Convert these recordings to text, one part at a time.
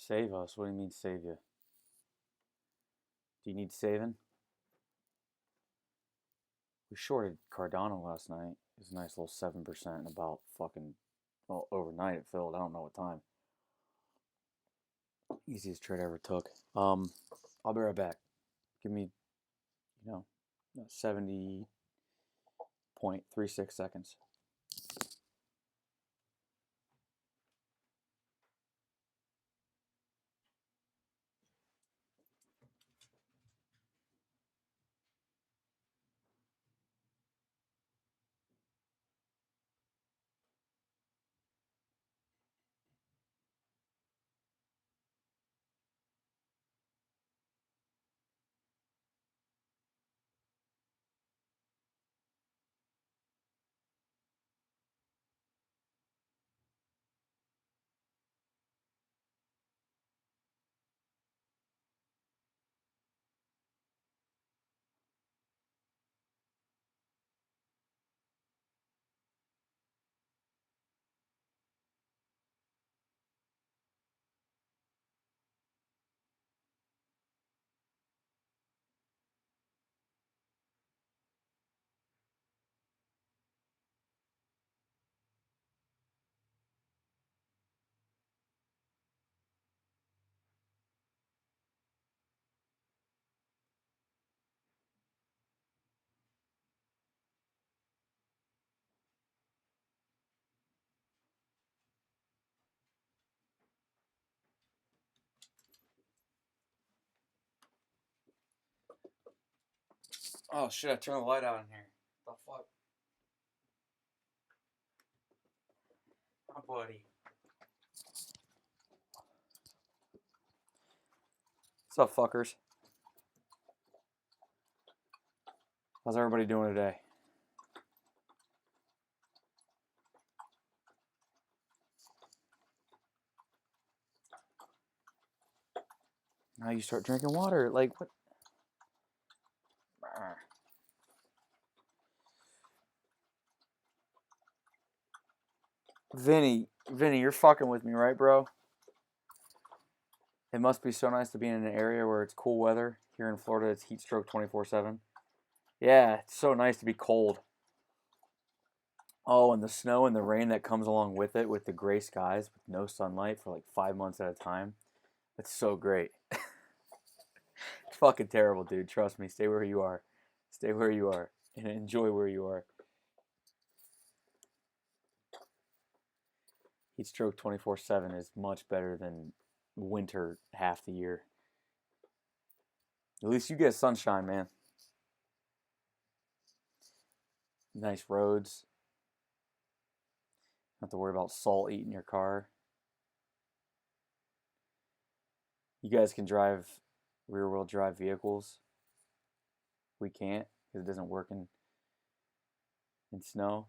Save us? What do you mean save you? Do you need saving? We shorted Cardano last night. It was a nice little 7% about fucking, well, overnight it filled. I don't know what time. Easiest trade I ever took. I'll be right back. Give me, 70.36 seconds. Oh shit, I turned the light out in here. The fuck? My buddy. What's up, fuckers? How's everybody doing today? Now you start drinking water. Like, what? Vinny, you're fucking with me, right, bro? It must be so nice to be in an area where it's cool weather. Here in Florida, it's heat stroke 24/7. Yeah, it's so nice to be cold. Oh, and the snow and the rain that comes along with it, with the gray skies, with no sunlight for like 5 months at a time. It's so great. It's fucking terrible, dude. Trust me. Stay where you are. Stay where you are. And enjoy where you are. Heat stroke 24/7 is much better than winter half the year. At least you get sunshine, man. Nice roads. Not to worry about salt eating your car. You guys can drive rear-wheel drive vehicles. We can't because it doesn't work in snow.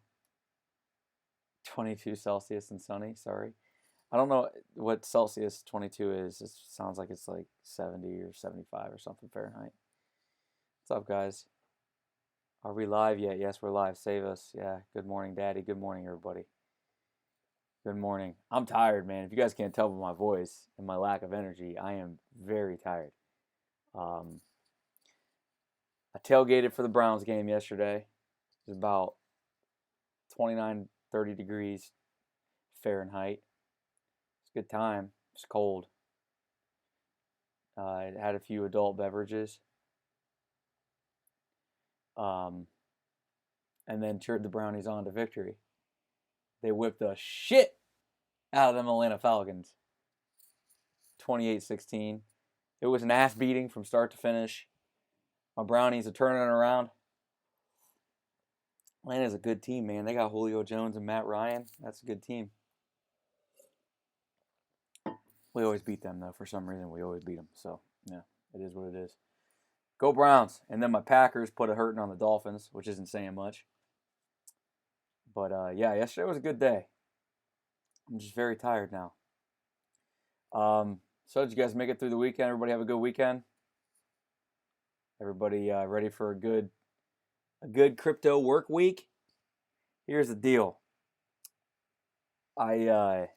22 Celsius and sunny. Sorry. I don't know what Celsius 22 is. It sounds like it's like 70 or 75 or something Fahrenheit. What's up, guys? Are we live yet? Yes, we're live. Save us. Yeah. Good morning, Daddy. Good morning, everybody. Good morning. I'm tired, man. If you guys can't tell by my voice and my lack of energy, I am very tired. I tailgated for the Browns game yesterday. It was about 29, 30 degrees Fahrenheit. It's a good time. It's cold. I had a few adult beverages. And then cheered the Brownies on to victory. They whipped the shit out of them Atlanta Falcons. 28-16. It was an ass beating from start to finish. My Brownies are turning it around. Atlanta's a good team, man. They got Julio Jones and Matt Ryan. That's a good team. We always beat them, though. For some reason, we always beat them. So, yeah, it is what it is. Go Browns. And then my Packers put a hurting on the Dolphins, which isn't saying much. But, yeah, yesterday was a good day. I'm just very tired now. So did you guys make it through the weekend? Everybody have a good weekend? Everybody ready for a good crypto work week? Here's the deal. I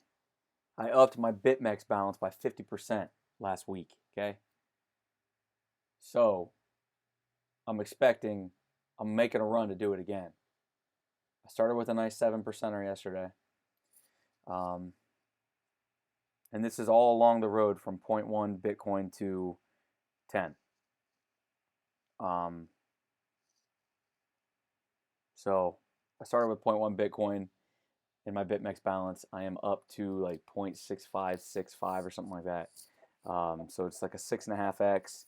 I upped my BitMEX balance by 50% last week, okay? So I'm making a run to do it again. I started with a nice 7%er yesterday. And this is all along the road from 0.1 Bitcoin to 10. So I started with 0.1 Bitcoin in my BitMEX balance. I am up to like 0.6565 or something like that. So it's like a 6.5x.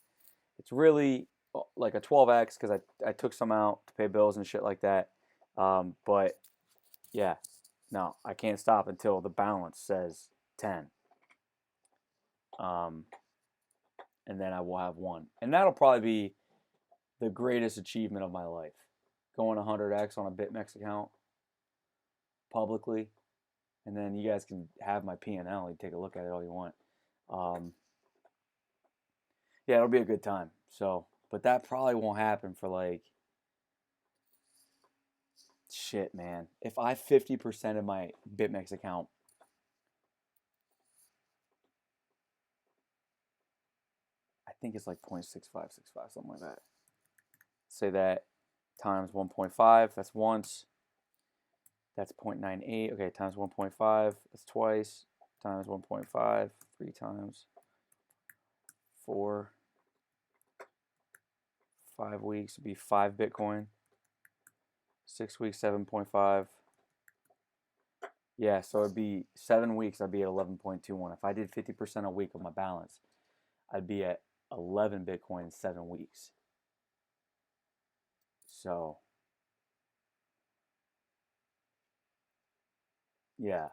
It's really like a 12x because I took some out to pay bills and shit like that. But yeah, no, I can't stop until the balance says 10. And then I will have one. And that'll probably be the greatest achievement of my life. Going 100x on a BitMEX account publicly. And then you guys can have my P&L. You take a look at it all you want. Yeah, it'll be a good time. So, but that probably won't happen for like, shit, man. If I 50% of my BitMEX account, I think it's like 0.6565, something like that. Say that times 1.5, that's once. That's 0.98. Okay, times 1.5, that's twice. Times 1.5, 3 times. 4, 5 weeks would be 5 Bitcoin. 6 weeks, 7.5. Yeah, so it'd be 7 weeks, I'd be at 11.21. If I did 50% a week of my balance, I'd be at 11 Bitcoin in 7 weeks. So, yeah.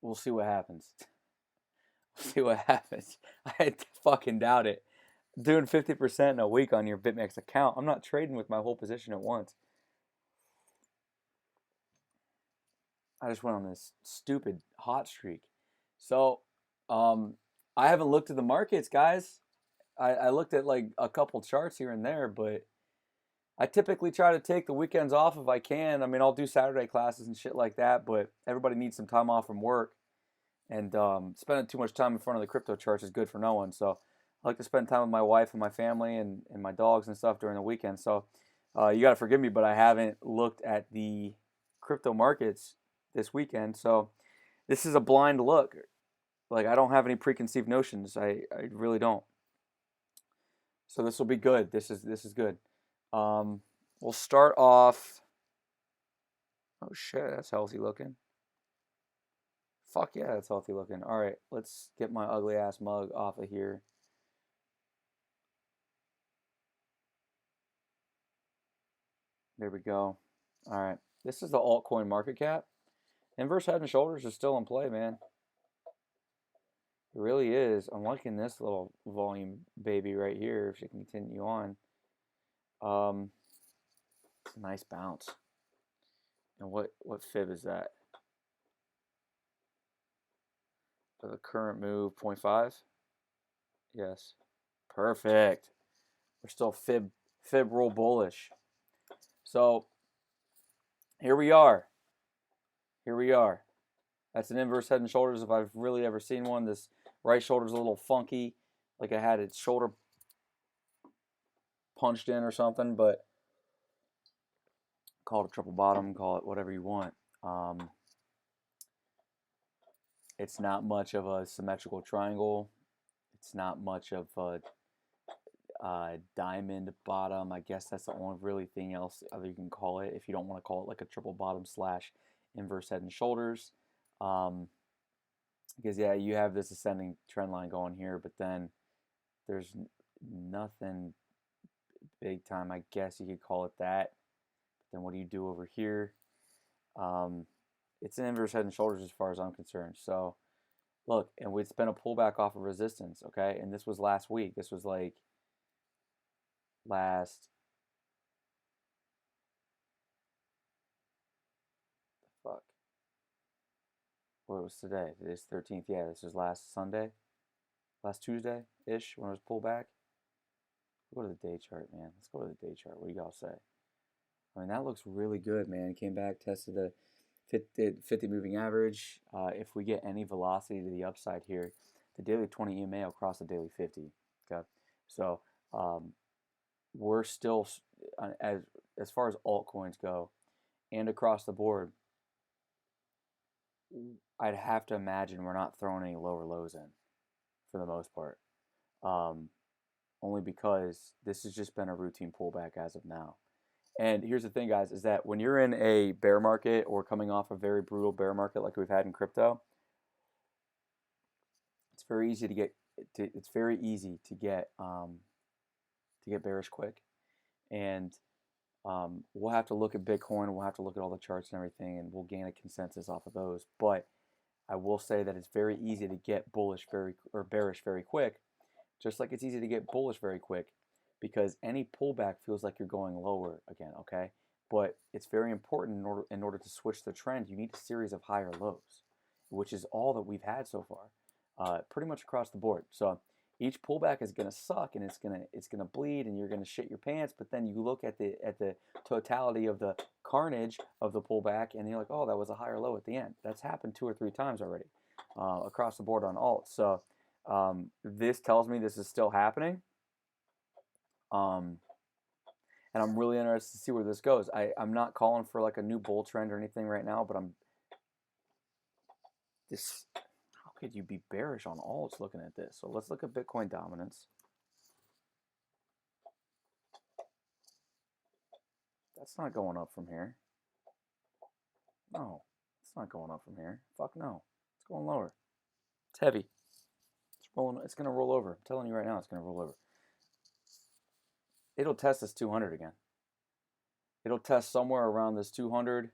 We'll see what happens. We'll see what happens. I fucking doubt it. Doing 50% in a week on your BitMEX account, I'm not trading with my whole position at once. I just went on this stupid hot streak. So, I haven't looked at the markets, guys. I looked at like a couple charts here and there, but I typically try to take the weekends off if I can. I mean, I'll do Saturday classes and shit like that, but everybody needs some time off from work. And spending too much time in front of the crypto charts is good for no one. So I like to spend time with my wife and my family and my dogs and stuff during the weekend. So you got to forgive me, but I haven't looked at the crypto markets this weekend. So this is a blind look. Like, I don't have any preconceived notions. I really don't. So this will be good. This is good. We'll start off. Oh shit, that's healthy looking. Fuck yeah, that's healthy looking. All right, let's get my ugly ass mug off of here. There we go. All right, this is the altcoin market cap. Inverse head and shoulders is still in play, man. It really is. I'm liking this little volume baby right here. If you can continue on, nice bounce. And what fib is that? So the current move 0.5. Yes, perfect. We're still fib roll bullish. So here we are. Here we are. That's an inverse head and shoulders if I've really ever seen one. This right shoulder's a little funky, like I had its shoulder punched in or something, but call it a triple bottom, call it whatever you want. It's not much of a symmetrical triangle. It's not much of a diamond bottom. I guess that's the only really thing else other you can call it if you don't want to call it like a triple bottom slash inverse head and shoulders. Because yeah, you have this ascending trend line going here, but then there's nothing big time. I guess you could call it that. But then what do you do over here? It's an inverse head and shoulders as far as I'm concerned. So look, and it's been a pullback off of resistance, okay? And this was last week. This was like last fuck. What was today? Today's 13th. Yeah, this was last Sunday. Last Tuesday-ish when it was pulled back. Go to the day chart, man. Let's go to the day chart. What do y'all say? I mean, that looks really good, man. Came back, tested the 50 moving average. If we get any velocity to the upside here, the daily 20 EMA will cross the daily 50. Okay, so we're still as far as altcoins go and across the board. I'd have to imagine we're not throwing any lower lows in for the most part. Only because this has just been a routine pullback as of now. And here's the thing, guys, is that when you're in a bear market or coming off a very brutal bear market like we've had in crypto, it's very easy to get bearish quick. And we'll have to look at Bitcoin, we'll have to look at all the charts and everything, and we'll gain a consensus off of those. But I will say that it's very easy to get bearish very quick, just like it's easy to get bullish very quick, because any pullback feels like you're going lower again, okay? But it's very important in order to switch the trend, you need a series of higher lows, which is all that we've had so far, pretty much across the board. So each pullback is gonna suck and it's gonna bleed and you're gonna shit your pants. But then you look at the totality of the carnage of the pullback and you're like, oh, that was a higher low at the end. That's happened 2 or 3 times already across the board on alts. So this tells me this is still happening. And I'm really interested to see where this goes. I'm not calling for like a new bull trend or anything right now, but how could you be bearish on alts looking at this? So let's look at Bitcoin dominance. That's not going up from here. No, it's not going up from here. Fuck no. It's going lower. It's heavy. It's going to roll over. I'm telling you right now, it's going to roll over. It'll test this 200 again. It'll test somewhere around this 200.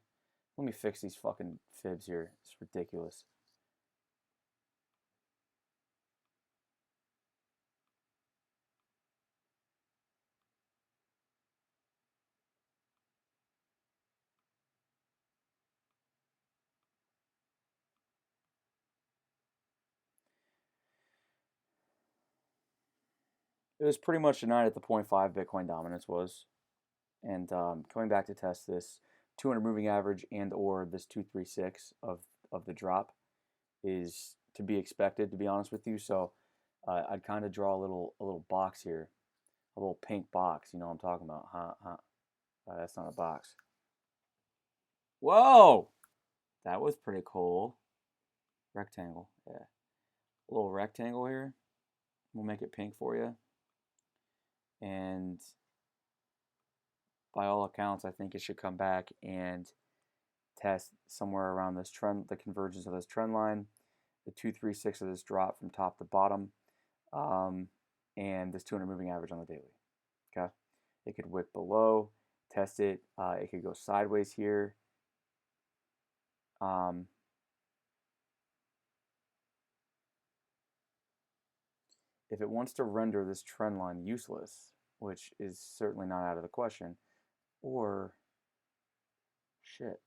Let me fix these fucking fibs here. It's ridiculous. It was pretty much denied at the 0.5 Bitcoin dominance was. And coming back to test this 200 moving average and or this 236 of the drop is to be expected, to be honest with you. So I'd kind of draw a little box here, a little pink box. You know what I'm talking about? That's not a box. Whoa, that was pretty cool. Rectangle, yeah, a little rectangle here. We'll make it pink for you. And by all accounts, I think it should come back and test somewhere around this trend, the convergence of this trend line, the 236 of this drop from top to bottom, and this 200 moving average on the daily. Okay, it could wick below, test it. It could go sideways here. If it wants to render this trend line useless, which is certainly not out of the question, or shit,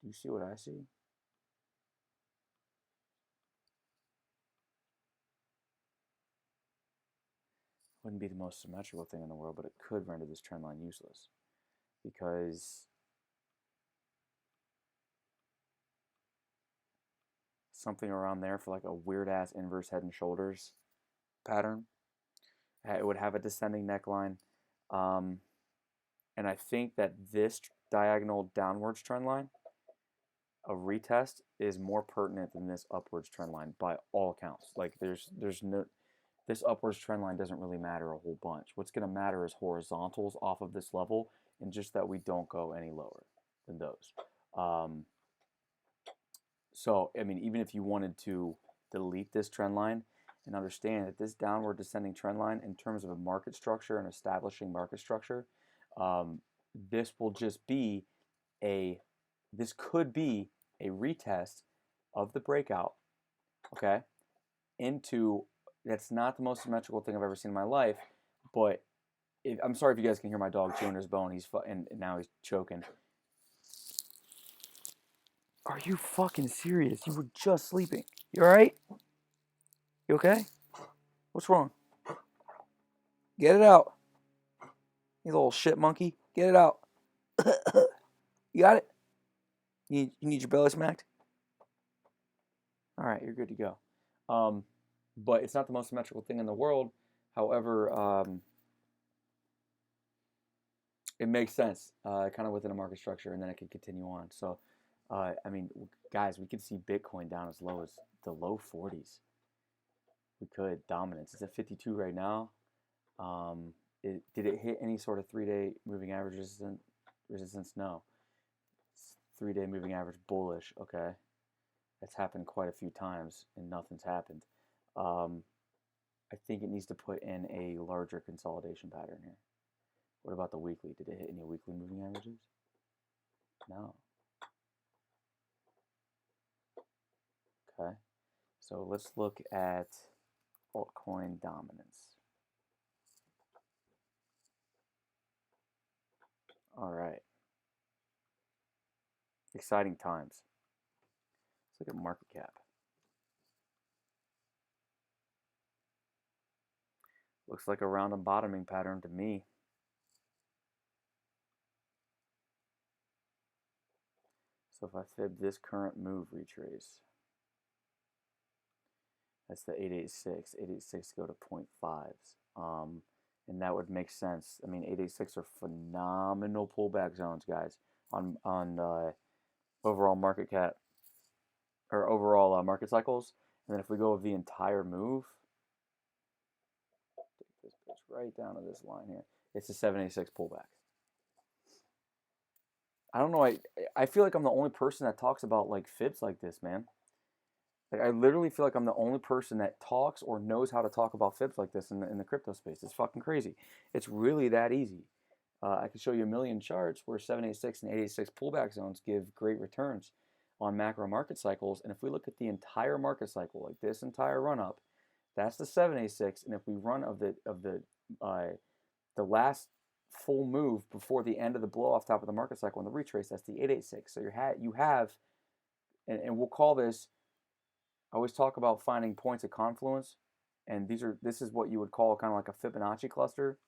do you see what I see? Wouldn't be the most symmetrical thing in the world, but it could render this trend line useless because something around there for like a weird ass inverse head and shoulders pattern. It would have a descending neckline. And I think that this diagonal downwards trend line, a retest, is more pertinent than this upwards trend line by all accounts. Like there's no, this upwards trend line doesn't really matter a whole bunch. What's going to matter is horizontals off of this level, and just that we don't go any lower than those. So, I mean, even if you wanted to delete this trend line and understand that this downward descending trend line, in terms of a market structure and establishing market structure, this will just be this could be a retest of the breakout, okay, into, that's not the most symmetrical thing I've ever seen in my life, but I'm sorry if you guys can hear my dog chewing his bone. And now he's choking. Are you fucking serious? You were just sleeping. You alright? You okay? What's wrong? Get it out. You little shit monkey. Get it out. You got it? You need your belly smacked? All right, you're good to go. But it's not the most symmetrical thing in the world. However, it makes sense, kind of within a market structure, and then it can continue on. So, I mean, guys, we could see Bitcoin down as low as the low 40s. We could. Dominance. It's at 52 right now. Did it hit any sort of 3-day moving average resistance? No. 3-day moving average bullish. Okay. That's happened quite a few times, and nothing's happened. I think it needs to put in a larger consolidation pattern here. What about the weekly? Did it hit any weekly moving averages? No. Okay. So let's look at altcoin dominance. All right. Exciting times. Let's look at market cap. Looks like a random bottoming pattern to me. So if I fib this current move retrace, that's the 886. 886 go to 0.5s. And that would make sense. I mean, 886 are phenomenal pullback zones, guys, on overall market cap or overall market cycles. And then if we go with the entire move, take this bitch right down to this line here. It's a 786 pullback. I don't know. I feel like I'm the only person that talks about like fibs like this, man. Like I literally feel like I'm the only person that talks or knows how to talk about fibs like this in the crypto space. It's fucking crazy. It's really that easy. I can show you a million charts where 786 and 886 pullback zones give great returns on macro market cycles. And if we look at the entire market cycle, like this entire run up, that's the 786. And if we run of the last full move before the end of the blow off top of the market cycle and the retrace, that's the 886. So you have, and we'll call this. I always talk about finding points of confluence, and this is what you would call kind of like a Fibonacci cluster.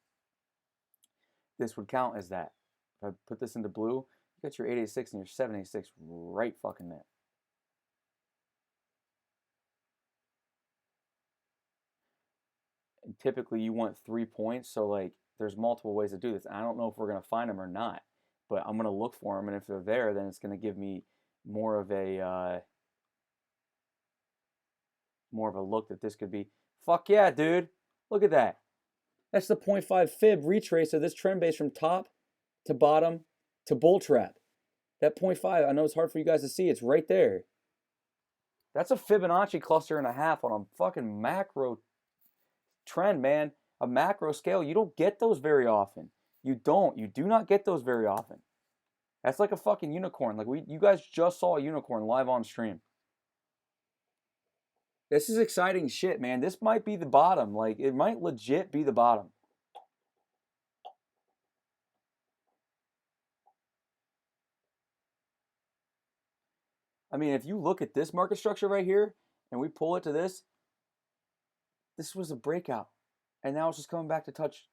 This would count as that. If I put this into blue, you got your 886 and your 786 right fucking there. And typically you want 3 points, so like there's multiple ways to do this. I don't know if we're going to find them or not, but I'm going to look for them, and if they're there, then it's going to give me more of a look that this could be. Fuck yeah, dude. Look at that. That's the 0.5 fib retrace of this trend base from top to bottom to bull trap. That 0.5, I know it's hard for you guys to see. It's right there. That's a Fibonacci cluster and a half on a fucking macro trend, man. A macro scale. You don't get those very often. You don't. You do not get those very often. That's like a fucking unicorn. Like you guys just saw a unicorn live on stream. This is exciting shit, man. This might be the bottom. Like, it might legit be the bottom. I mean, if you look at this market structure right here, and we pull it to this was a breakout. And now it's just coming back to touch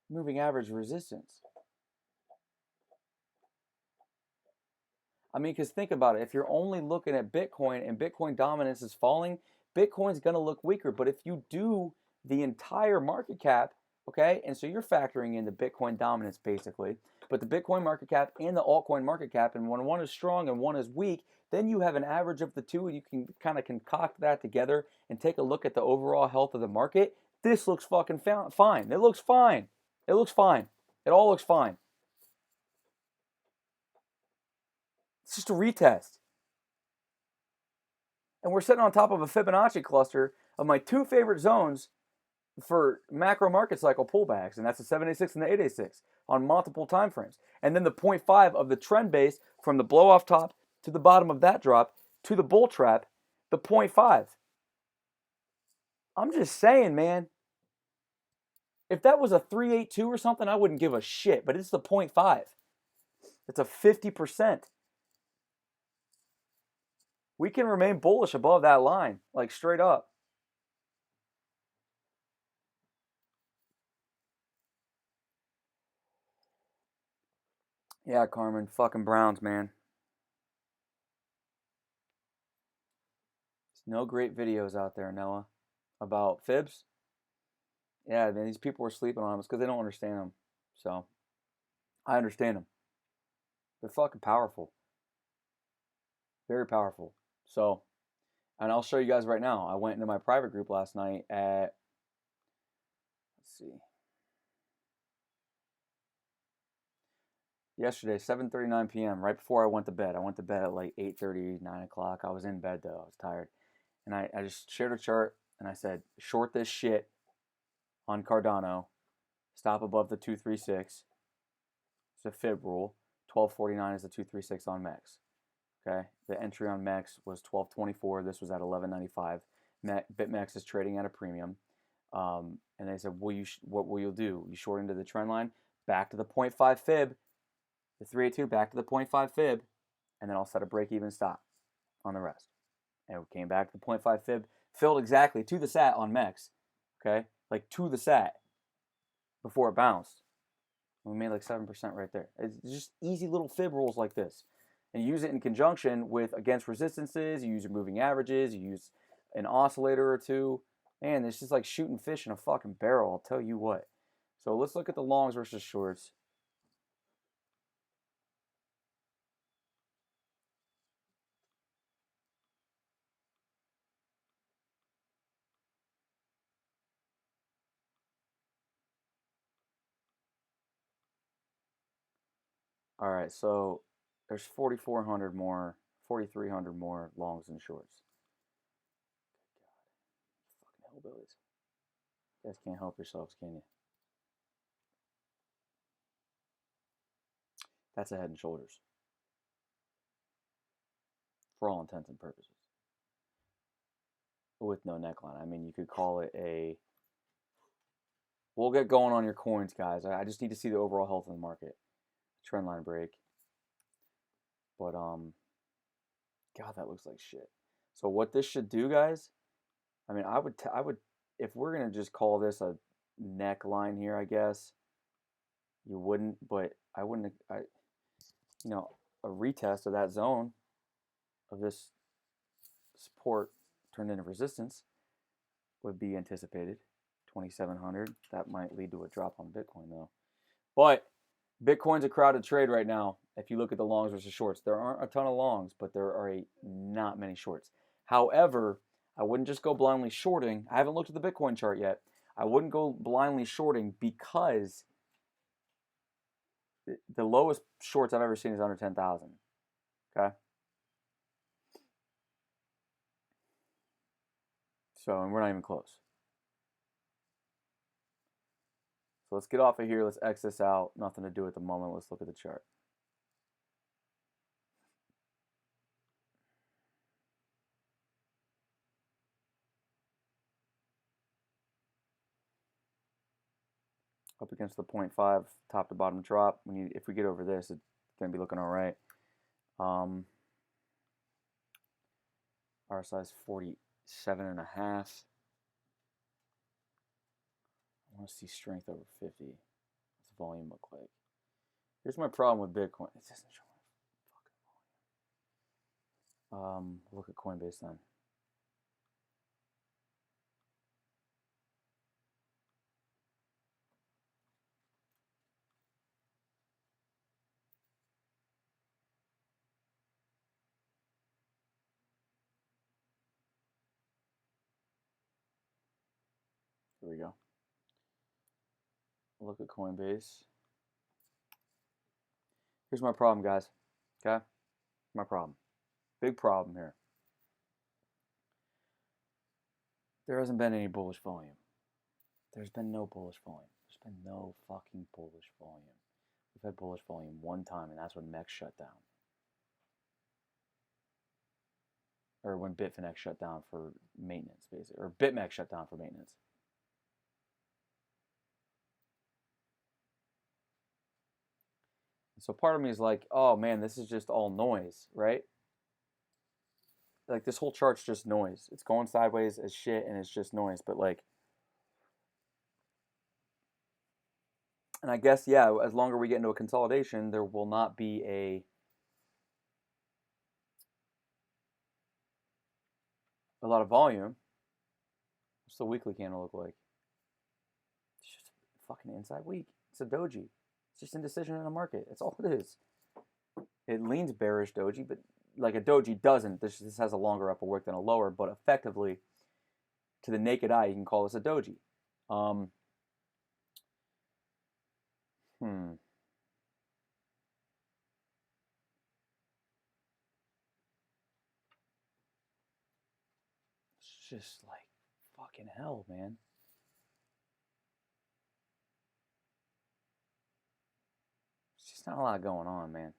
moving average resistance. I mean, because think about it. If you're only looking at Bitcoin and Bitcoin dominance is falling, Bitcoin's going to look weaker. But if you do the entire market cap, okay, and so you're factoring in the Bitcoin dominance basically, but the Bitcoin market cap and the altcoin market cap, and when one is strong and one is weak, then you have an average of the two, and you can kind of concoct that together and take a look at the overall health of the market. This looks fucking fine. It looks fine. It looks fine. It all looks fine. It's just a retest. And we're sitting on top of a Fibonacci cluster of my two favorite zones for macro market cycle pullbacks, and that's the 786 and the 886 on multiple time frames. And then the 0.5 of the trend base from the blow off top to the bottom of that drop to the bull trap, the 0.5. I'm just saying, man. If that was a 382 or something, I wouldn't give a shit, but it's the 0.5. It's a 50%. We can remain bullish above that line, like straight up. Yeah, Carmen. Fucking Browns, man. There's no great videos out there, Noah, about fibs. Yeah, man, these people are sleeping on them because they don't understand them. So I understand them. They're fucking powerful, very powerful. So, and I'll show you guys right now. I went into my private group last night at, let's see, yesterday, 7:39 p.m. right before I went to bed. I went to bed at like 8:30, 9 o'clock. I was in bed though. I was tired, and I just shared a chart and I said, short this shit on Cardano, stop above the 236. It's a fib rule. 1249 is the 236 on MEX. Okay, the entry on MEX was 1224. This was at 1195. BitMEX is trading at a premium. And they said, what will you do? You short into the trend line, back to the 0.5 fib, the 382, back to the 0.5 fib, and then I'll set a break-even stop on the rest. And we came back to the 0.5 fib, filled exactly to the SAT on MEX, okay, like to the SAT before it bounced. We made like 7% right there. It's just easy little fib rules like this. And you use it in conjunction with against resistances, you use your moving averages, you use an oscillator or two. Man, it's just like shooting fish in a fucking barrel, I'll tell you what. So let's look at the longs versus shorts. All right, so there's 4,400 more, 4,300 more longs and shorts. Fucking hillbillies. You guys can't help yourselves, can you? That's a Head and Shoulders. For all intents and purposes. With no neckline. I mean, you could call it a... We'll get going on your coins, guys. I just need to see the overall health of the market. Trend line break. But, God, that looks like shit. So what this should do, guys, I mean, I would, if we're going to just call this a neckline here, I guess, you wouldn't, but I wouldn't, you know, a retest of that zone of this support turned into resistance would be anticipated. 2,700. That might lead to a drop on Bitcoin, though. But Bitcoin's a crowded trade right now. If you look at the longs versus shorts, there aren't a ton of longs, but there are not many shorts. However, I wouldn't just go blindly shorting. I haven't looked at the Bitcoin chart yet. I wouldn't go blindly shorting because the lowest shorts I've ever seen is under 10,000. Okay? So, and we're not even close. So let's get off of here. Let's X this out. Nothing to do at the moment. Let's look at the chart. Up against the 0.5 top to bottom drop. If we get over this, it's going to be looking all right. RSI is 47.5. I want to see strength over 50. What's the volume look like? Here's my problem with Bitcoin. It doesn't show my fucking volume. Look at Coinbase then. Here we go. Look at Coinbase. Here's my problem, guys. Okay? My problem. Big problem here. There hasn't been any bullish volume. There's been no bullish volume. There's been no fucking bullish volume. We've had bullish volume one time, and that's when MEX shut down. Or when Bitfinex shut down for maintenance, basically. Or BitMEX shut down for maintenance. So part of me is like, oh man, this is just all noise, right? Like this whole chart's just noise. It's going sideways as shit and it's just noise. But like, And I guess, yeah, as longer we get into a consolidation, there will not be a lot of volume. What's the weekly candle look like? It's just a fucking inside week. It's a doji. It's just indecision in the market. That's all it is. It leans bearish doji, but like a doji doesn't. This has a longer upper wick than a lower, but effectively, to the naked eye, you can call this a doji. Hmm. It's just like fucking hell, man. It's just not a lot going on, man.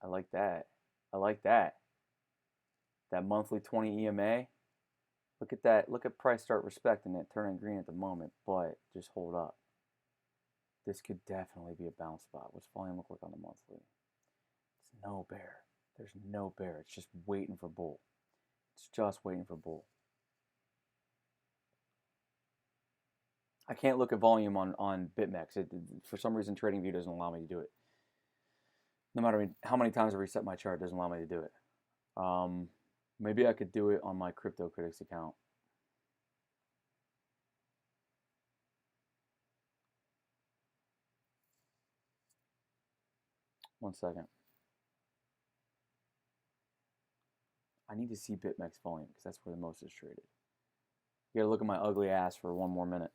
I like that. I like that. That monthly 20 EMA. Look at that. Look at price start respecting it, turning green at the moment, but just hold up. This could definitely be a bounce spot. What's volume look like on the monthly? It's no bear. There's no bear. It's just waiting for bull. It's just waiting for bull. I can't look at volume on BitMEX. For some reason, TradingView doesn't allow me to do it. No matter how many times I reset my chart, it doesn't allow me to do it. Maybe I could do it on my Crypto Critics account. One second. I need to see BitMEX volume because that's where the most is traded. You gotta look at my ugly ass for one more minute.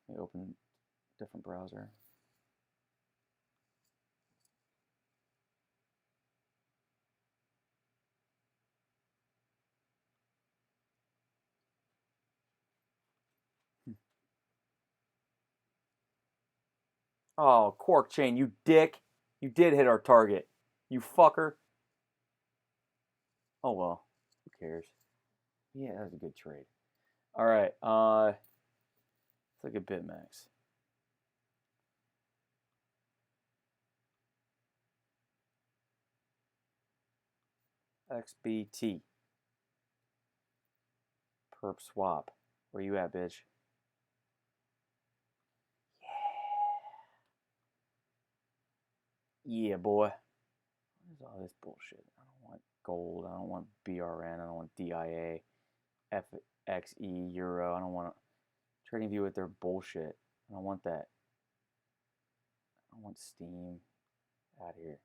Let me open a different browser. Oh, Quark Chain, you dick. You did hit our target. You fucker. Oh well. Who cares? Yeah, that was a good trade. Alright, let's look at BitMEX. XBT. Perp swap. Where you at, bitch? Yeah, boy. What is all this bullshit? I don't want gold. I don't want BRN. I don't want DIA, FXE, Euro. I don't want TradingView with their bullshit. I don't want that. I don't want Steam. Out here.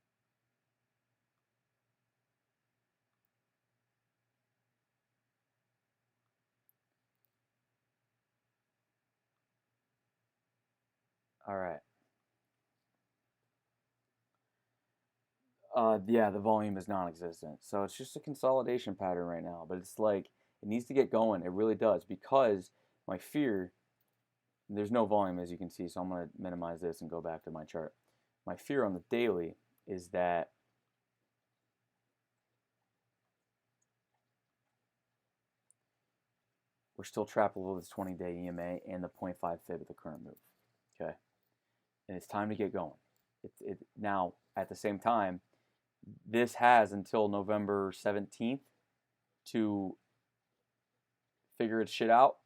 All right. Yeah, the volume is non-existent. So it's just a consolidation pattern right now. But it's like it needs to get going. It really does because my fear. There's no volume as you can see, so I'm going to minimize this and go back to my chart. My fear on the daily is that we're still trapped below this 20-day EMA and the 0.5 fib at the current move. Okay, and it's time to get going. Now, at the same time, this has until November 17th to figure its shit out.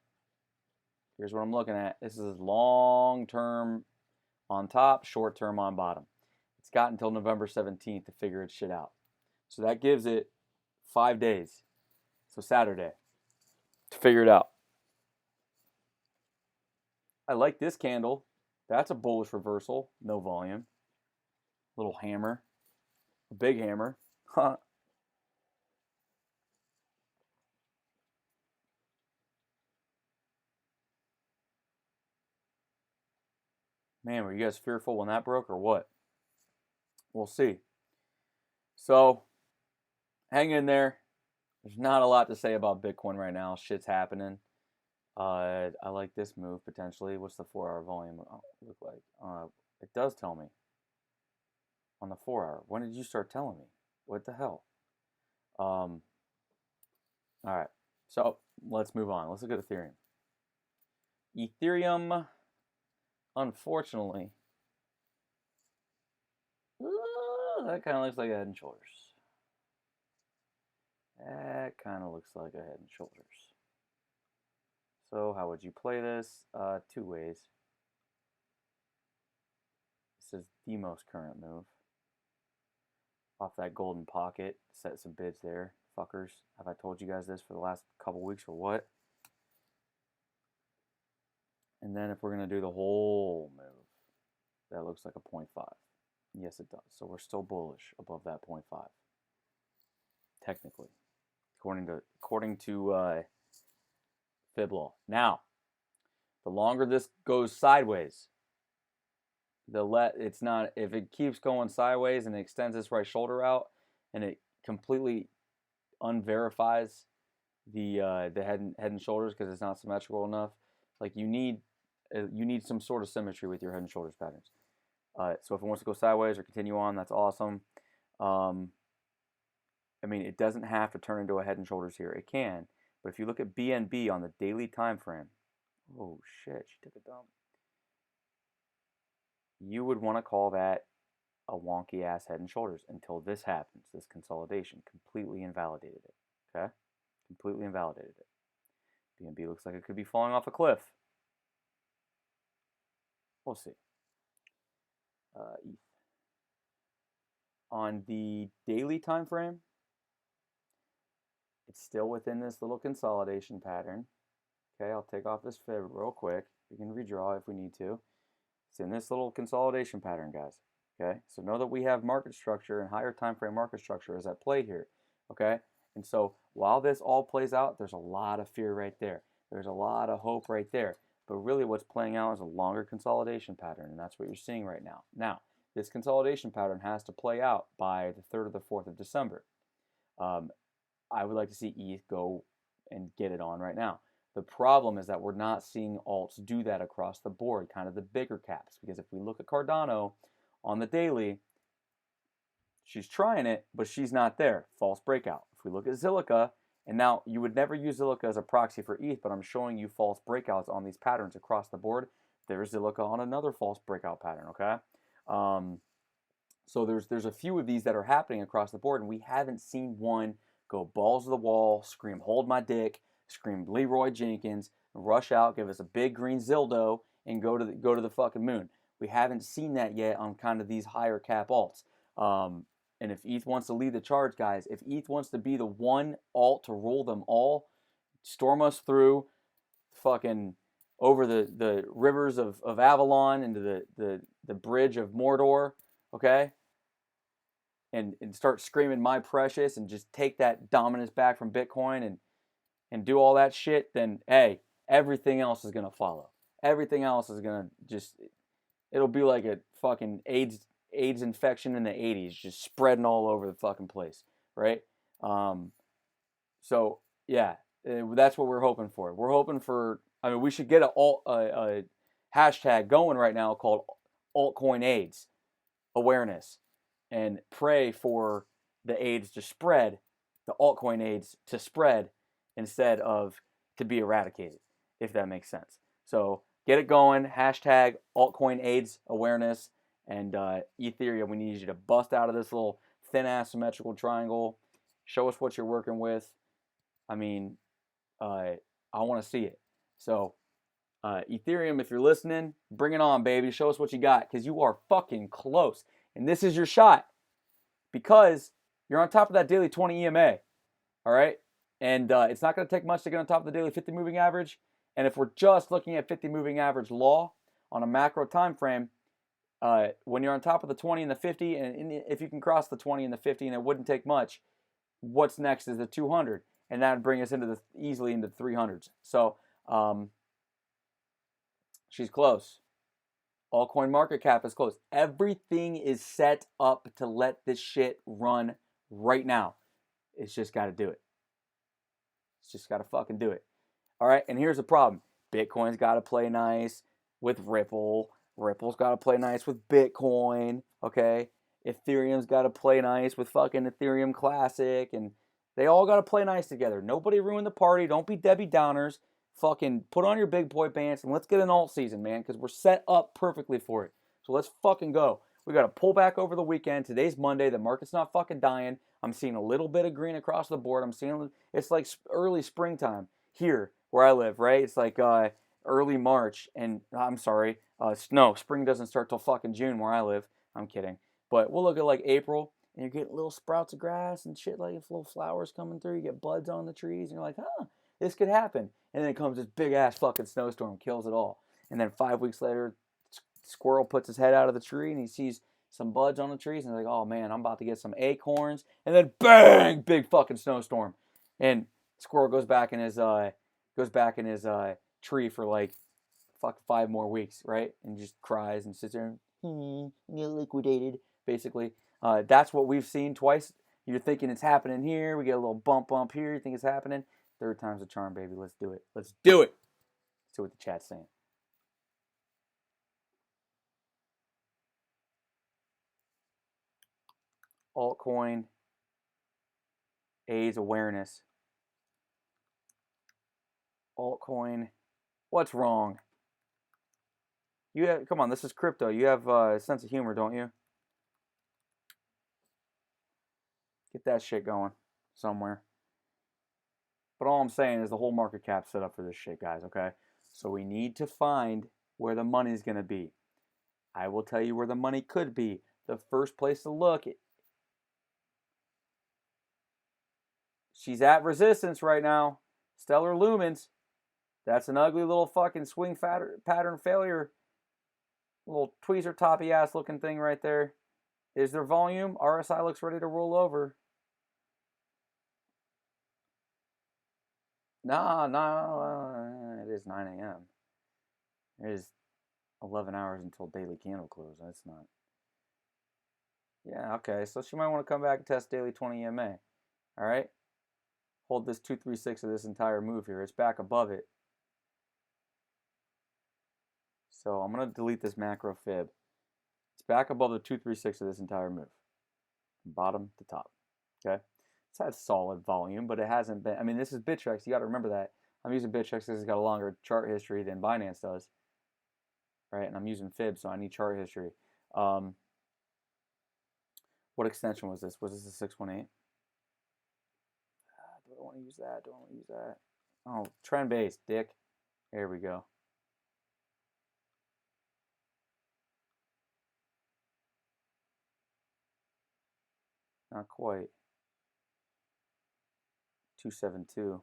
Here's what I'm looking at. This is long term on top, short term on bottom. It's got until November 17th to figure its shit out. So that gives it 5 days. So Saturday to figure it out. I like this candle. That's a bullish reversal. No volume. Little hammer. A big hammer. Huh. Man, were you guys fearful when that broke or what? We'll see. So, hang in there. There's not a lot to say about Bitcoin right now. Shit's happening. I like this move potentially. What's the 4-hour volume look like? It does tell me on the 4-hour. When did you start telling me? What the hell? All right. So let's move on. Let's look at Ethereum. Ethereum, unfortunately, that kind of looks like a Head and Shoulders. That kind of looks like a Head and Shoulders. So how would you play this? Two ways. This is the most current move. Off that golden pocket, set some bids there, fuckers. Have I told you guys this for the last couple weeks or what? And then if we're going to do the whole move, that looks like a 0.5. Yes, it does. So we're still bullish above that 0.5. Technically, according to fib law. Now, the longer this goes sideways, it's not, if it keeps going sideways and it extends its right shoulder out and it completely unverifies the head and shoulders because it's not symmetrical enough, like you need some sort of symmetry with your head and shoulders patterns. So if it wants to go sideways or continue on, that's awesome. I mean, it doesn't have to turn into a head and shoulders here. It can, but if you look at BNB on the daily time frame, oh shit, she took a dump. You would want to call that a wonky ass head and shoulders until this happens. This consolidation completely invalidated it. Okay, completely invalidated it. BNB looks like it could be falling off a cliff. We'll see. ETH. On the daily time frame, it's still within this little consolidation pattern. Okay, I'll take off this fib real quick. We can redraw if we need to. It's in this little consolidation pattern, guys. Okay, so know that we have market structure and higher time frame market structure is at play here. Okay, and so while this all plays out, there's a lot of fear right there. There's a lot of hope right there. But really what's playing out is a longer consolidation pattern, and that's what you're seeing right now. Now, this consolidation pattern has to play out by the 3rd or the 4th of December. I would like to see ETH go and get it on right now. The problem is that we're not seeing alts do that across the board, kind of the bigger caps, because if we look at Cardano on the daily, she's trying it, but she's not there. False breakout. If we look at Zilliqa, and now you would never use Zilliqa as a proxy for ETH, but I'm showing you false breakouts on these patterns across the board. There's Zilliqa on another false breakout pattern, okay? So there's a few of these that are happening across the board, and we haven't seen one go balls to the wall, scream hold my dick, scream Leroy Jenkins, rush out, give us a big green Zildo, and go to the fucking moon. We haven't seen that yet on kind of these higher cap alts. And if ETH wants to lead the charge, guys, if ETH wants to be the one alt to rule them all, storm us through fucking over the rivers of Avalon into the bridge of Mordor, okay? And start screaming my precious and just take that dominance back from Bitcoin and do all that shit, then hey, everything else is gonna follow. Everything else is gonna it'll be like a fucking AIDS infection in the 80s, just spreading all over the fucking place, right? So yeah, that's what we're hoping for. We're hoping for. I mean, we should get a hashtag going right now called altcoin AIDS awareness, and pray for the AIDS to spread, the altcoin AIDS to spread instead of to be eradicated, if that makes sense. So get it going. Hashtag altcoin AIDS awareness. And Ethereum, we need you to bust out of this little thin-ass symmetrical triangle. Show us what you're working with. I mean, I want to see it. So, Ethereum, if you're listening, bring it on, baby. Show us what you got, because you are fucking close. And this is your shot, because you're on top of that daily 20 EMA. All right? And it's not going to take much to get on top of the daily 50 moving average. And if we're just looking at 50 moving average law on a macro time frame, when you're on top of the 20 and the 50, and if you can cross the 20 and the 50, and it wouldn't take much, what's next is the 200, and that would bring us easily into the 300s. So she's close. Altcoin market cap is close. Everything is set up to let this shit run right now. It's just got to do it. It's just got to fucking do it. All right, and here's the problem. Bitcoin's got to play nice with Ripple. Ripple's got to play nice with Bitcoin, okay? Ethereum's got to play nice with fucking Ethereum Classic, and they all got to play nice together. Nobody ruin the party. Don't be Debbie Downers. Fucking put on your big boy pants and let's get an alt season, man, because we're set up perfectly for it. So let's fucking go. We got to pull back over the weekend. Today's Monday. The market's not fucking dying. I'm seeing a little bit of green across the board. I'm seeing it's like early springtime here where I live, right? It's like early March, and I'm sorry, no, spring doesn't start till fucking June where I live. I'm kidding, but we'll look at like April, and you're getting little sprouts of grass and shit, like little flowers coming through. You get buds on the trees, and you're like, huh, this could happen. And then comes this big ass fucking snowstorm, kills it all. And then 5 weeks later, squirrel puts his head out of the tree and he sees some buds on the trees, and he's like, oh man, I'm about to get some acorns. And then bang, big fucking snowstorm, and squirrel goes back in his tree for like fuck 5 more weeks, right? And just cries and sits there and get liquidated, basically. That's what we've seen twice. You're thinking it's happening here. We get a little bump here. You think it's happening. Third time's a charm, baby. Let's do it. Let's do it. Let's see what the chat's saying. Altcoin AIDS awareness. Altcoin. What's wrong? You have, come on, this is crypto. You have a sense of humor, don't you? Get that shit going somewhere. But all I'm saying is the whole market cap's set up for this shit, guys, okay? So we need to find where the money's going to be. I will tell you where the money could be. The first place to look, she's at resistance right now. Stellar Lumens. That's an ugly little fucking swing pattern failure. Little tweezer toppy ass looking thing right there. Is there volume? RSI looks ready to roll over. No, it is 9 a.m. It is 11 hours until daily candle close. That's not. Yeah, okay. So she might want to come back and test daily 20 EMA. All right. Hold this 236 of this entire move here. It's back above it. So I'm going to delete this macro fib. It's back above the 236 of this entire move. Bottom to top. Okay. It's had solid volume, but it hasn't been. I mean, this is Bittrex. You got to remember that. I'm using Bittrex because it's got a longer chart history than Binance does. Right. And I'm using fib, so I need chart history. What extension was this? Was this a 618? Do I want to use that? Do I want to use that? Oh, trend based, dick. There we go. Not quite. 272.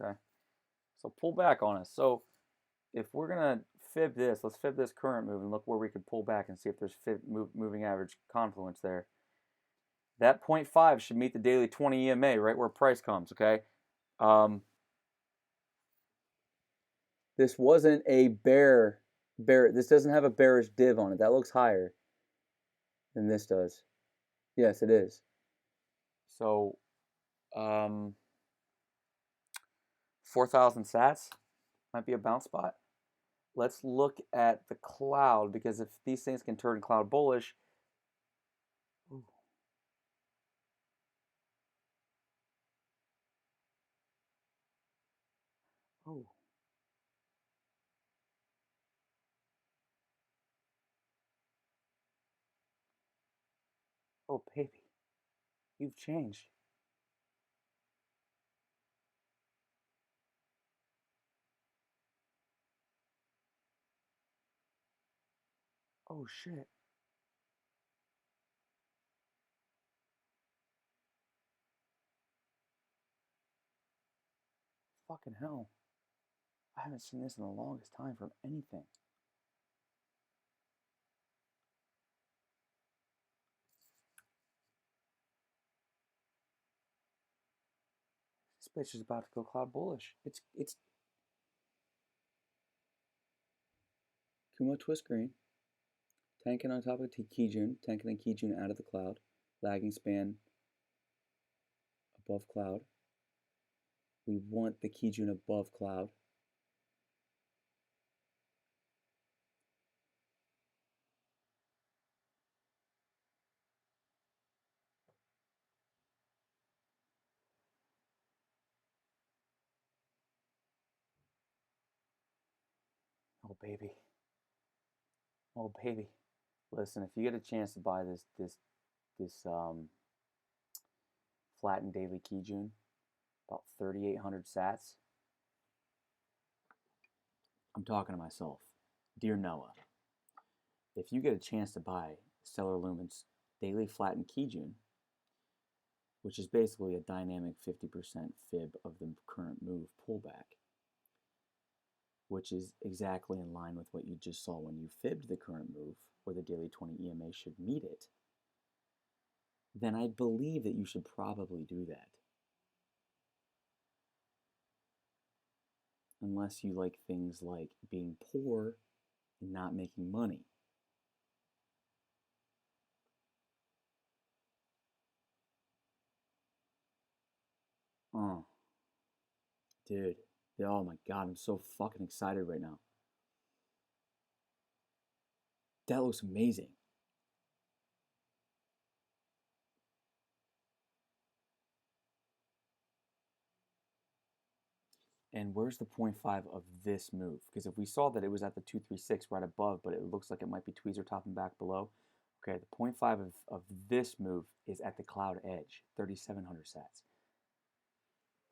Okay. So pull back on us. So if we're going to fib this, let's fib this current move and look where we could pull back and see if there's moving average confluence there. That 0.5 should meet the daily 20 EMA right where price comes, okay? This wasn't a bear. This doesn't have a bearish div on it. That looks higher than this does. Yes, it is. So 4,000 sats might be a bounce spot. Let's look at the cloud, because if these things can turn cloud bullish, oh, oh baby, you've changed. Oh shit. Fucking hell. I haven't seen this in the longest time from anything. This bitch is about to go cloud bullish. It's Kumo twist green. Tanking on top of the Kijun, tanking and Kijun out of the cloud. Lagging span above cloud. We want the Kijun above cloud. Oh baby. Oh baby. Listen, if you get a chance to buy this flattened daily Kijun, about 3,800 sats, I'm talking to myself. Dear Noah, if you get a chance to buy Stellar Lumens Daily Flattened Kijun, which is basically a dynamic 50% fib of the current move pullback, which is exactly in line with what you just saw when you fibbed the current move, where the daily 20 EMA should meet it, then I believe that you should probably do that. Unless you like things like being poor and not making money. Oh, dude. Oh my God, I'm so fucking excited right now. That looks amazing. And where's the 0.5 of this move? Because if we saw that it was at the 236 right above, but it looks like it might be tweezer topping back below. Okay, the 0.5 of this move is at the cloud edge, 3,700 sats.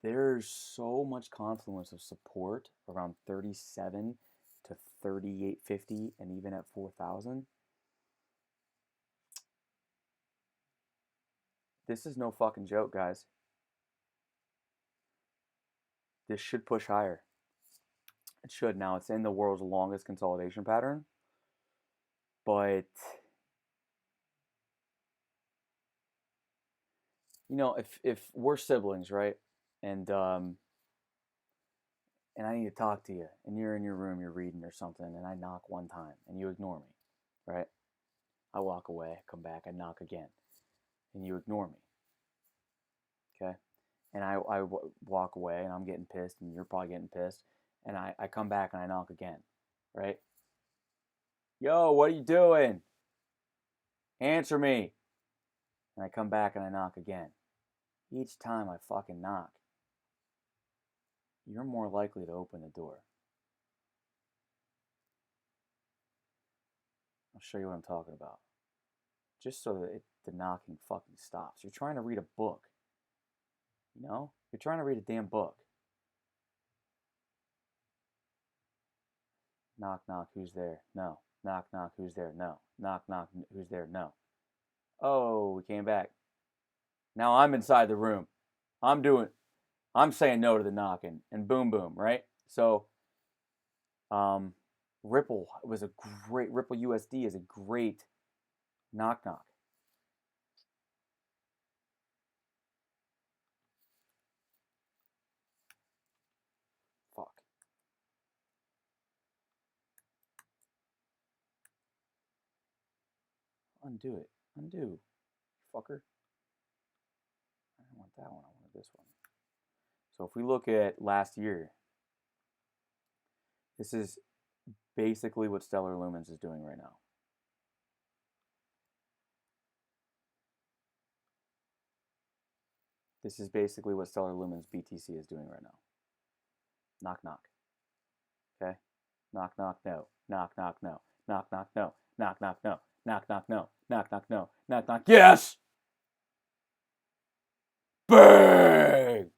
There's so much confluence of support around 37 to 3850 and even at 4,000. This is no fucking joke, guys. This should push higher. It should. Now, it's in the world's longest consolidation pattern, but you know, if we're siblings, right? And and I need to talk to you, and you're in your room, you're reading or something, and I knock one time, and you ignore me, right? I walk away, come back, I knock again, and you ignore me, okay? And I walk away, and I'm getting pissed, and you're probably getting pissed, and I come back and I knock again, right? Yo, what are you doing? Answer me. And I come back and I knock again. Each time I fucking knock, you're more likely to open the door. I'll show you what I'm talking about. Just so that the knocking fucking stops. You're trying to read a book. You know? You're trying to read a damn book. Knock, knock, who's there? No. Knock, knock, who's there? No. Knock, knock, who's there? No. Oh, we came back. Now I'm inside the room. I'm saying no to the knocking, and boom, boom, right? So, Ripple USD is a great knock knock. Fuck. Undo it. Undo. Fucker. I don't want that one. I wanted this one. So if we look at last year, this is basically what Stellar Lumens is doing right now. This is basically what Stellar Lumens BTC is doing right now. Knock, knock. Okay? Knock, knock, no. Knock, knock, no. Knock, knock, no. Knock, knock, no. Knock, knock, no. Knock, knock, no. Knock, knock, yes! Bang!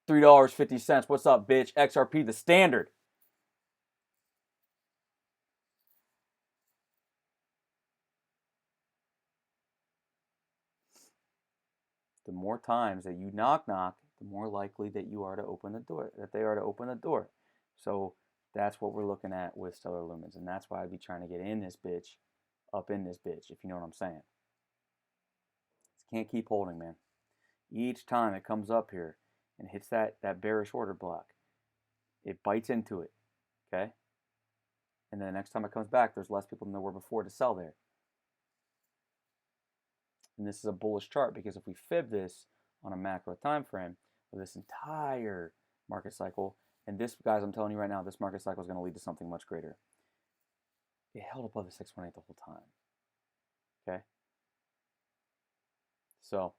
$3.50. What's up, bitch? XRP, the standard. The more times that you knock, knock, the more likely that you are to open the door, that they are to open the door. So that's what we're looking at with Stellar Lumens, and that's why I'd be trying to get in this bitch, up in this bitch, if you know what I'm saying. Can't keep holding, man. Each time it comes up here and hits that bearish order block, it bites into it, okay? And then the next time it comes back, there's less people than there were before to sell there. And this is a bullish chart because if we fib this on a macro time frame of this entire market cycle, and this, guys, I'm telling you right now, this market cycle is going to lead to something much greater. It held above the 618 the whole time, okay? So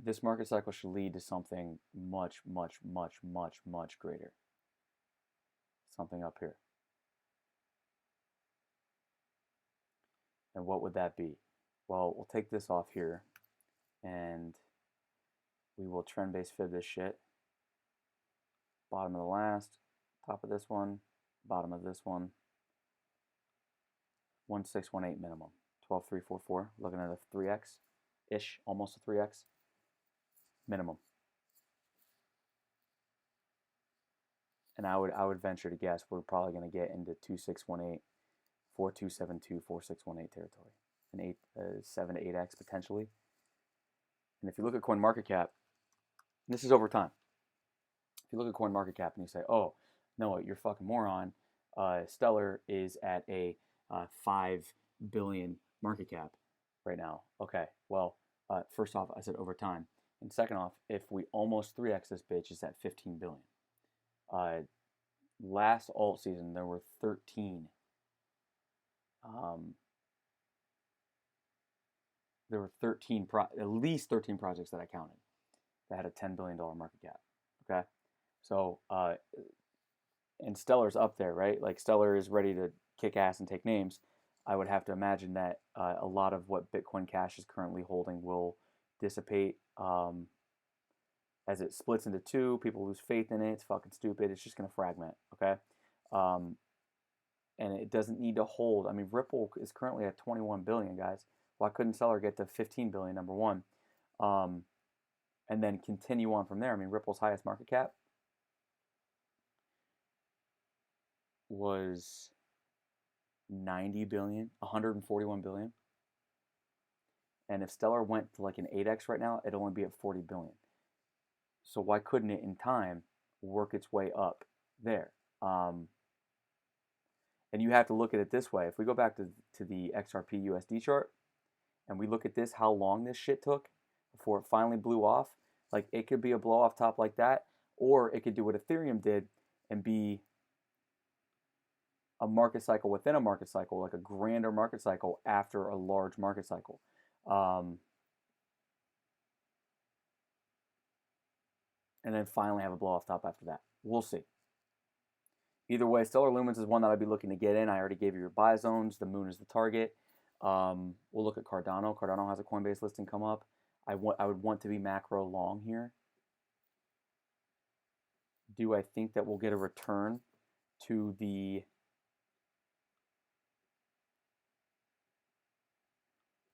this market cycle should lead to something much, much, much, much, much greater. Something up here. And what would that be? Well, we'll take this off here and we will trend base fib this shit. Bottom of the last, top of this one, bottom of this one. 1618 minimum. 12344. Looking at a 3x ish, almost a 3x minimum. And I would venture to guess we're probably going to get into 2618, 4272, 4618 territory. An 7 to 8x potentially. And if you look at CoinMarketCap, this is over time. If you look at CoinMarketCap and you say, oh, no, you're a fucking moron, Stellar is at a 5 billion market cap right now. Okay, well, first off, I said over time. And second off, if we almost 3x this bitch, is at 15 billion. Last alt season, there were 13. There were at least 13 projects that I counted that had a $10 billion market cap. Okay, so and Stellar's up there, right? Like Stellar is ready to kick ass and take names. I would have to imagine that a lot of what Bitcoin Cash is currently holding will dissipate as it splits into two. People lose faith in it. It's fucking stupid. It's just going to fragment, okay? And it doesn't need to hold. I mean, Ripple is currently at 21 billion, guys. Why couldn't Stellar get to 15 billion, number one? And then continue on from there. I mean, Ripple's highest market cap was 90 billion, 141 billion. And if Stellar went to like an 8x right now, it'd only be at 40 billion. So why couldn't it in time work its way up there? And you have to look at it this way. If we go back to the XRP USD chart and we look at this, how long this shit took before it finally blew off, like it could be a blow off top like that, or it could do what Ethereum did and be a market cycle within a market cycle, like a grander market cycle after a large market cycle. And then finally have a blow off top after that. We'll see. Either way, Stellar Lumens is one that I'd be looking to get in. I already gave you your buy zones. The moon is the target. We'll look at Cardano. Cardano has a Coinbase listing come up. I would want to be macro long here. Do I think that we'll get a return to the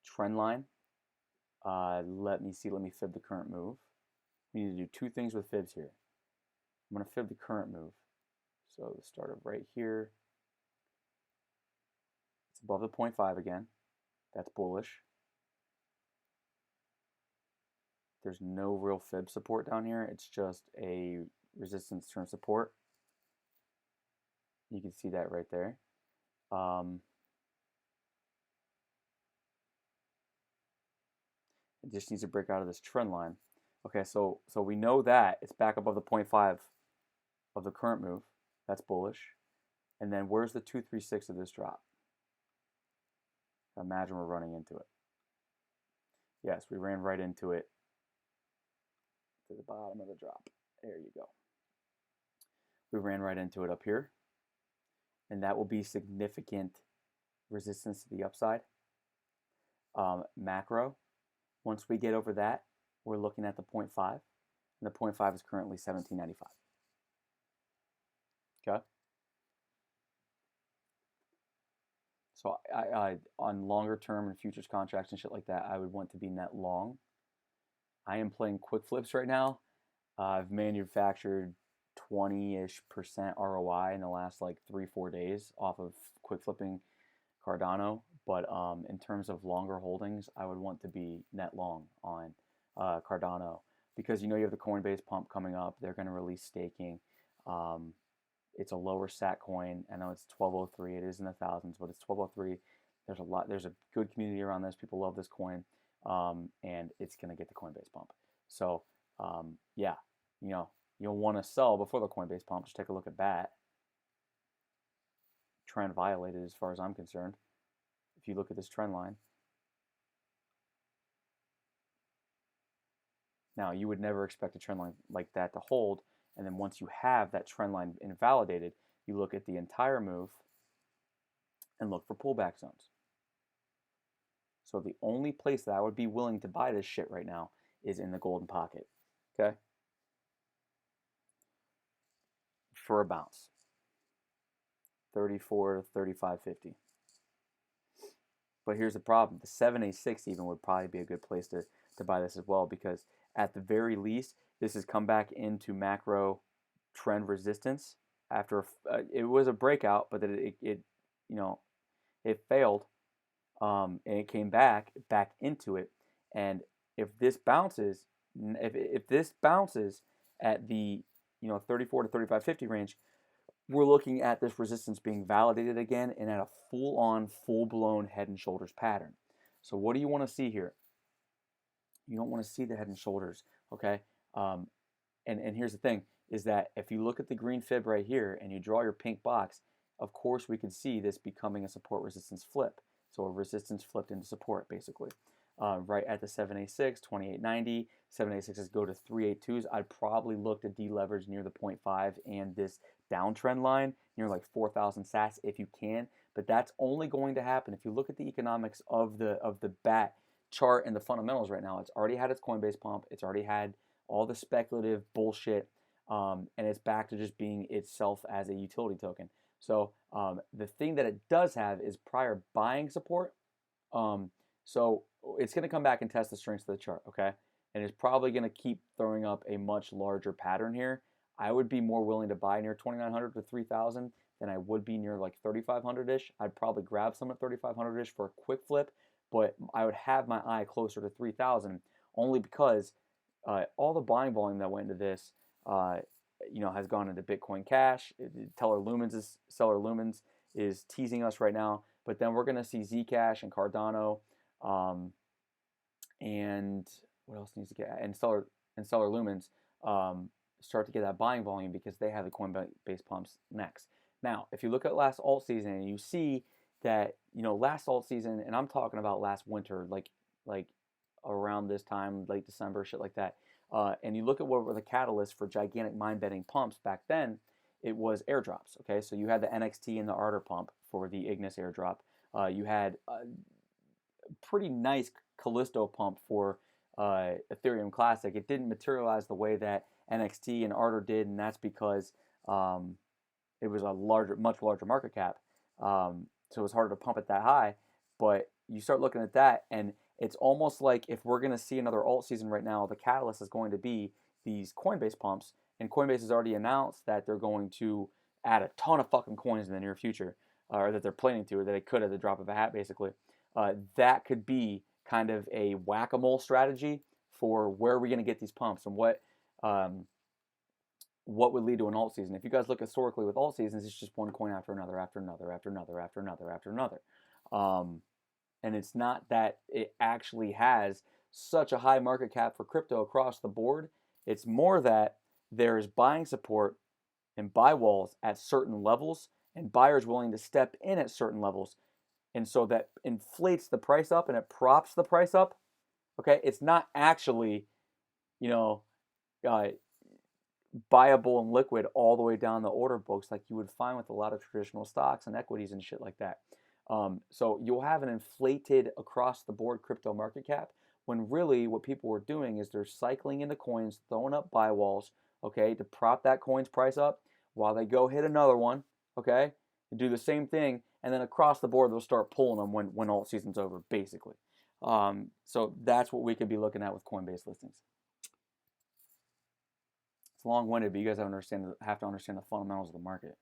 trend line? Let me see. Let me fib the current move. We need to do two things with fibs here. I'm going to fib the current move. So the start of right here. It's above the 0.5 again. That's bullish. There's no real fib support down here. It's just a resistance turn support. You can see that right there. It just needs to break out of this trend line. Okay, so we know that it's back above the 0.5 of the current move. That's bullish. And then where's the 236 of this drop? Imagine we're running into it. Yes, we ran right into it to the bottom of the drop. There you go. We ran right into it up here. And that will be significant resistance to the upside. Macro, once we get over that, we're looking at the 0.5. And the 0.5 is currently 17.95. Okay. So I on longer term and futures contracts and shit like that, I would want to be net long. I am playing quick flips right now. I've manufactured 20-ish% ROI in the last like 3-4 days off of quick flipping Cardano. But in terms of longer holdings, I would want to be net long on Cardano because you have the Coinbase pump coming up. They're going to release staking. It's a lower sat coin. I know it's 1203. It is in the thousands, but it's 1203. There's a good community around this. People love this coin, and it's gonna get the Coinbase pump. So yeah, you'll want to sell before the Coinbase pump. Just take a look at BAT. Trend violated as far as I'm concerned. If you look at this trend line. Now, you would never expect a trend line like that to hold. And then once you have that trend line invalidated, you look at the entire move and look for pullback zones. So the only place that I would be willing to buy this shit right now is in the golden pocket, okay? For a bounce. 34 to 35.50. But here's the problem. The 7A6 even would probably be a good place to buy this as well, because at the very least, this has come back into macro trend resistance after it was a breakout, but that it you know, it failed, and it came back into it. And if this bounces, if this bounces at the 34 to 35.50 range, we're looking at this resistance being validated again and at a full-on, full-blown head and shoulders pattern. So what do you want to see here? You don't want to see the head and shoulders, okay? And here's the thing, is that if you look at the green fib right here and you draw your pink box, of course we can see this becoming a support resistance flip. So a resistance flipped into support, basically. Right at the 7A6, 28.90. 7A6s go to 382s. I'd probably look to deleverage near the 0.5 and this downtrend line near like 4,000 sats if you can. But that's only going to happen if you look at the economics of the BAT chart and the fundamentals right now. It's already had its Coinbase pump. It's already had all the speculative bullshit, and it's back to just being itself as a utility token. So the thing that it does have is prior buying support. So it's going to come back and test the strengths of the chart, okay? And it's probably going to keep throwing up a much larger pattern here. I would be more willing to buy near 2,900 to 3,000 than I would be near like 3,500-ish. I'd probably grab some at 3,500-ish for a quick flip, but I would have my eye closer to 3,000 only because all the buying volume that went into this, has gone into Bitcoin Cash. Seller Lumens is teasing us right now, but then we're going to see Zcash and Cardano, and what else needs to get, and Seller Lumens start to get that buying volume because they have the Coinbase pumps next. Now, if you look at last alt season and you see that, last alt season, and I'm talking about last winter, like around this time, late December, shit like that, and you look at what were the catalysts for gigantic mind betting pumps back then, it was airdrops. Okay, so you had the NXT and the Ardor pump for the Ignis airdrop. You had a pretty nice Callisto pump for Ethereum Classic. It didn't materialize the way that NXT and Ardor did, and that's because it was a much larger market cap. So it was harder to pump it that high. But you start looking at that, and it's almost like if we're going to see another alt season right now, the catalyst is going to be these Coinbase pumps. And Coinbase has already announced that they're going to add a ton of fucking coins in the near future, or that they're planning to, or that they could at the drop of a hat, basically. That could be kind of a whack-a-mole strategy for where are we going to get these pumps and what would lead to an alt season. If you guys look historically with alt seasons, it's just one coin after another, after another, after another, after another, after another. And it's not that it actually has such a high market cap for crypto across the board. It's more that there's buying support and buy walls at certain levels and buyers willing to step in at certain levels. And so that inflates the price up and it props the price up. Okay, it's not actually, buyable and liquid all the way down the order books like you would find with a lot of traditional stocks and equities and shit like that. So you'll have an inflated across the board crypto market cap when really what people were doing is they're cycling into coins, throwing up buy walls, okay, to prop that coin's price up while they go hit another one, okay, and do the same thing, and then across the board they'll start pulling them when alt season's over, basically. So that's what we could be looking at with Coinbase listings. It's long-winded, but you guys have to understand the fundamentals of the market.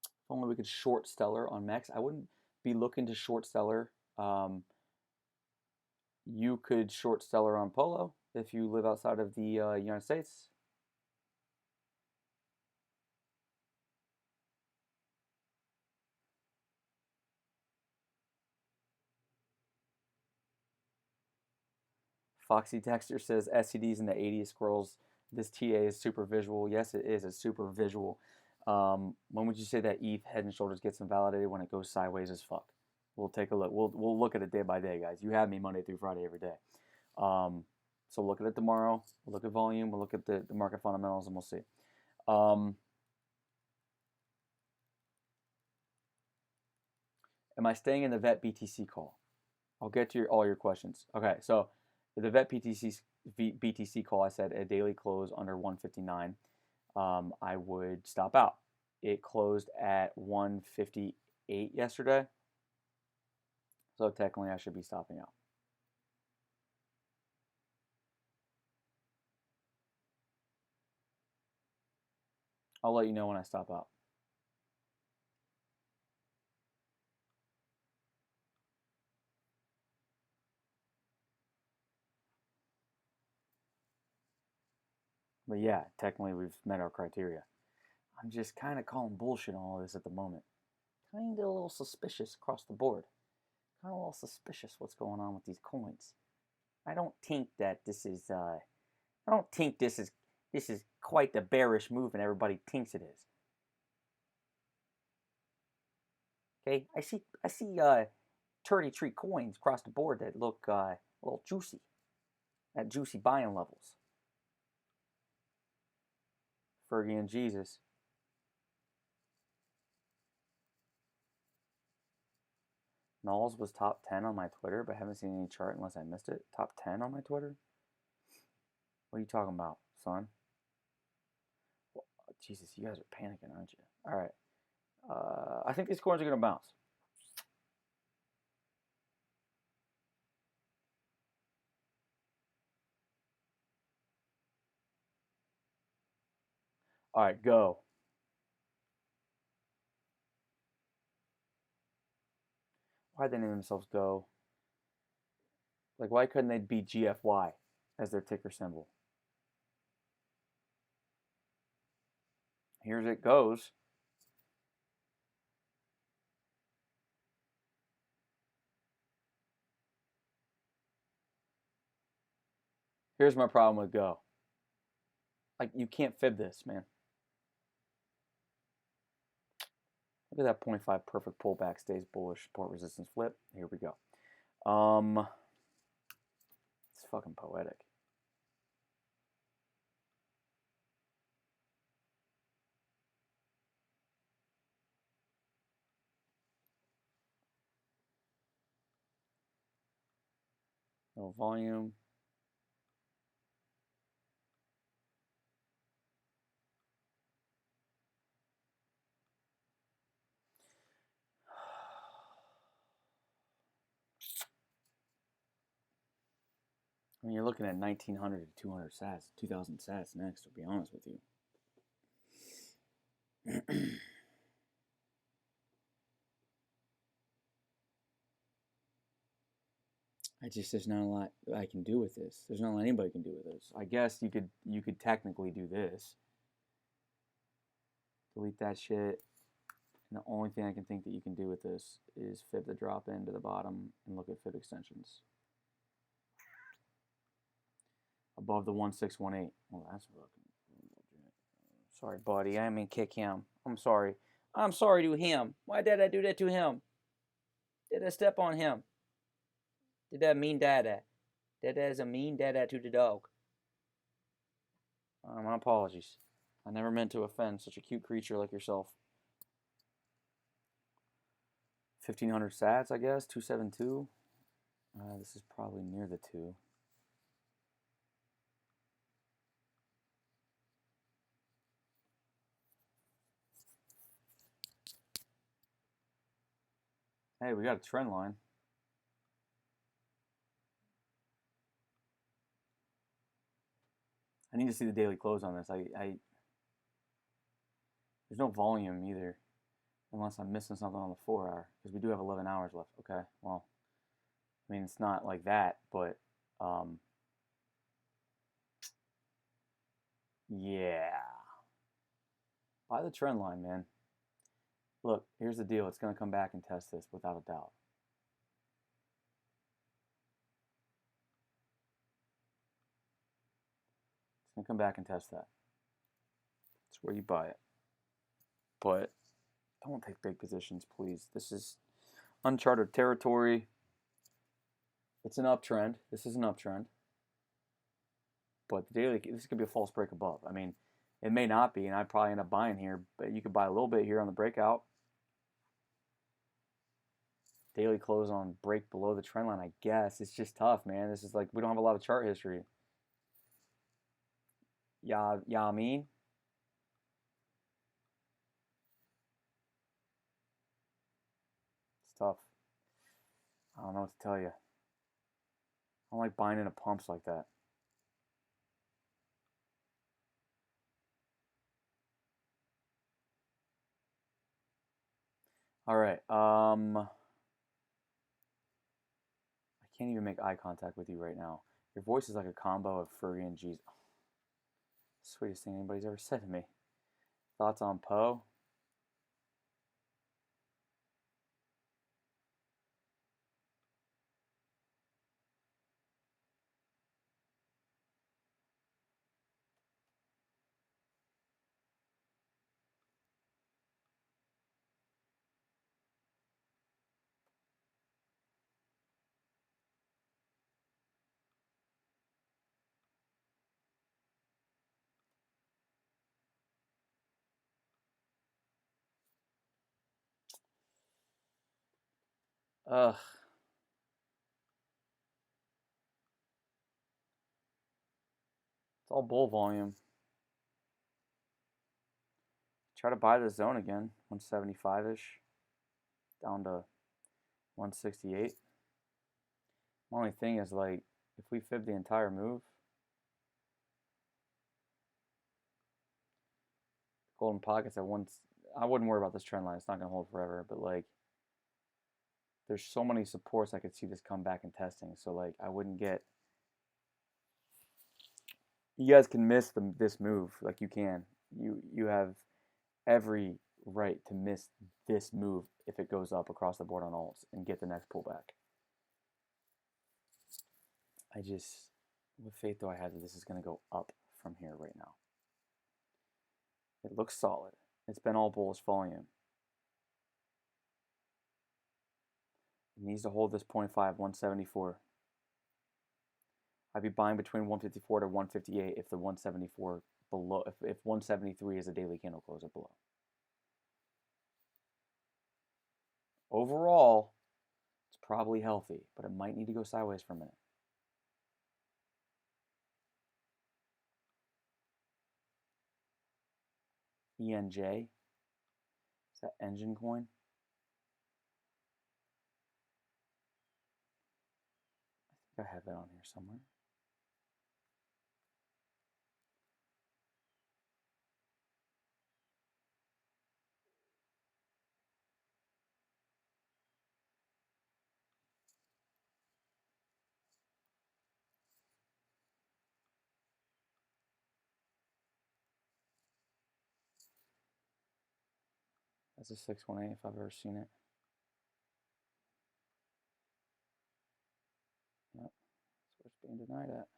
If only we could short Stellar on MEX. I wouldn't be looking to short Stellar. You could short Stellar on Polo if you live outside of the United States. Foxy Dexter says SCDs in the 80s scrolls. This TA is super visual. Yes, it is. It's super visual. When would you say that ETH Head and Shoulders gets invalidated? When it goes sideways as fuck. We'll take a look. We'll look at it day by day, guys. You have me Monday through Friday every day. So look at it tomorrow. We'll look at volume. We'll look at the market fundamentals, and we'll see. Am I staying in the VET BTC call? I'll get to all your questions. Okay, so the VET BTC call, I said a daily close under 159. I would stop out. it closed at 158 yesterday. So technically I should be stopping out. I'll let you know when I stop out. But yeah, technically we've met our criteria. I'm just kind of calling bullshit on all this at the moment. Kind of a little suspicious across the board. Kind of a little suspicious what's going on with these coins. I don't think that this is. I don't think this is quite the bearish move, and everybody thinks it is. Okay, I see 33 coins across the board that look a little juicy, at juicy buying levels. Fergie and Jesus. Knowles was top 10 on my Twitter, but haven't seen any chart unless I missed it. Top 10 on my Twitter? What are you talking about, son? Well, Jesus, you guys are panicking, aren't you? All right. I think these coins are going to bounce. All right, go. Why'd they name themselves Go? Like, why couldn't they be GFY as their ticker symbol? Here's it goes. Here's my problem with Go. Like, you can't fib this, man. Look at that 0.5 perfect pullback, stays bullish, support resistance flip. Here we go. It's fucking poetic. No volume. I mean, you're looking at 1,900 to 200 sats, 2,000 sats next, to be honest with you. There's not a lot I can do with this. There's not a lot anybody can do with this. I guess you could technically do this. Delete that shit. And the only thing I can think that you can do with this is fib the drop in to the bottom and look at fib extensions. Above the 1618. Well, that's fucking. Sorry, buddy. I mean, kick him. I'm sorry. I'm sorry to him. Why did I do that to him? Did I step on him? Did that mean dada? That is a mean dada to the dog. My apologies. I never meant to offend such a cute creature like yourself. 1,500 sats, I guess. 272. This is probably near the 2. Hey, we got a trend line. I need to see the daily close on this. There's no volume either, unless I'm missing something on the 4 hour, because we do have 11 hours left. Okay, well, I mean, it's not like that, but yeah. Buy the trend line, man. Look, here's the deal. It's going to come back and test this without a doubt. It's going to come back and test that. It's where you buy it. But don't take big positions, please. This is uncharted territory. It's an uptrend. This is an uptrend. But the daily, this could be a false break above. I mean, it may not be, and I'd probably end up buying here, but you could buy a little bit here on the breakout. Daily close on break below the trend line, I guess. It's just tough, man. This is like, we don't have a lot of chart history. Yeah, I mean. tough. I don't know what to tell you. I don't like buying into pumps like that. All right. I can't even make eye contact with you right now. Your voice is like a combo of Furry and Jesus. Sweetest thing anybody's ever said to me. Thoughts on Poe? Ugh. It's all bull volume. Try to buy the zone again. 175-ish. Down to 168. My only thing is, like, if we fib the entire move, golden pockets at once. I wouldn't worry about this trend line. It's not going to hold forever. But, like, there's so many supports I could see this come back in testing. So, like, I wouldn't get. You guys can miss this move. Like, you can. You have every right to miss this move if it goes up across the board on alts and get the next pullback. I just, what faith do I have that this is going to go up from here right now? It looks solid. It's been all bullish volume. It needs to hold this 0.5, 174. I'd be buying between 154 to 158 if the 174 below, if 173 is a daily candle close or below. Overall, it's probably healthy, but it might need to go sideways for a minute. ENJ, is that engine coin? I think I have that on here somewhere. That's a 618 if I've ever seen it. Yep, that's where it's being denied at.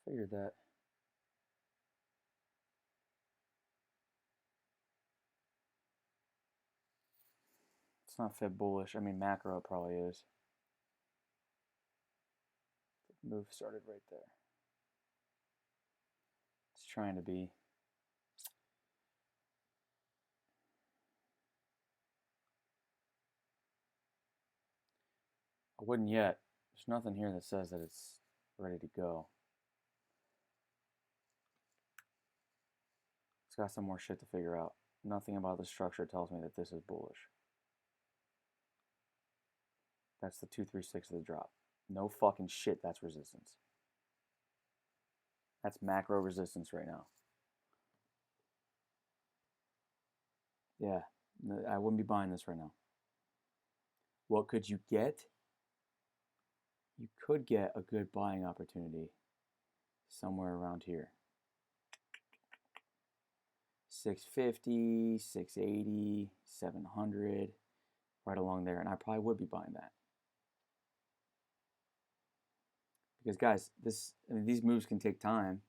Figured that. It's not fib bullish. I mean, macro it probably is. The move started right there. It's trying to be. I wouldn't yet. There's nothing here that says that it's ready to go. It's got some more shit to figure out. Nothing about the structure tells me that this is bullish. That's the 236 of the drop. No fucking shit, that's resistance. That's macro resistance right now. Yeah, I wouldn't be buying this right now. What could you get? You could get a good buying opportunity somewhere around here. 650, 680, 700, right along there, and I probably would be buying that. Because guys, these moves can take time.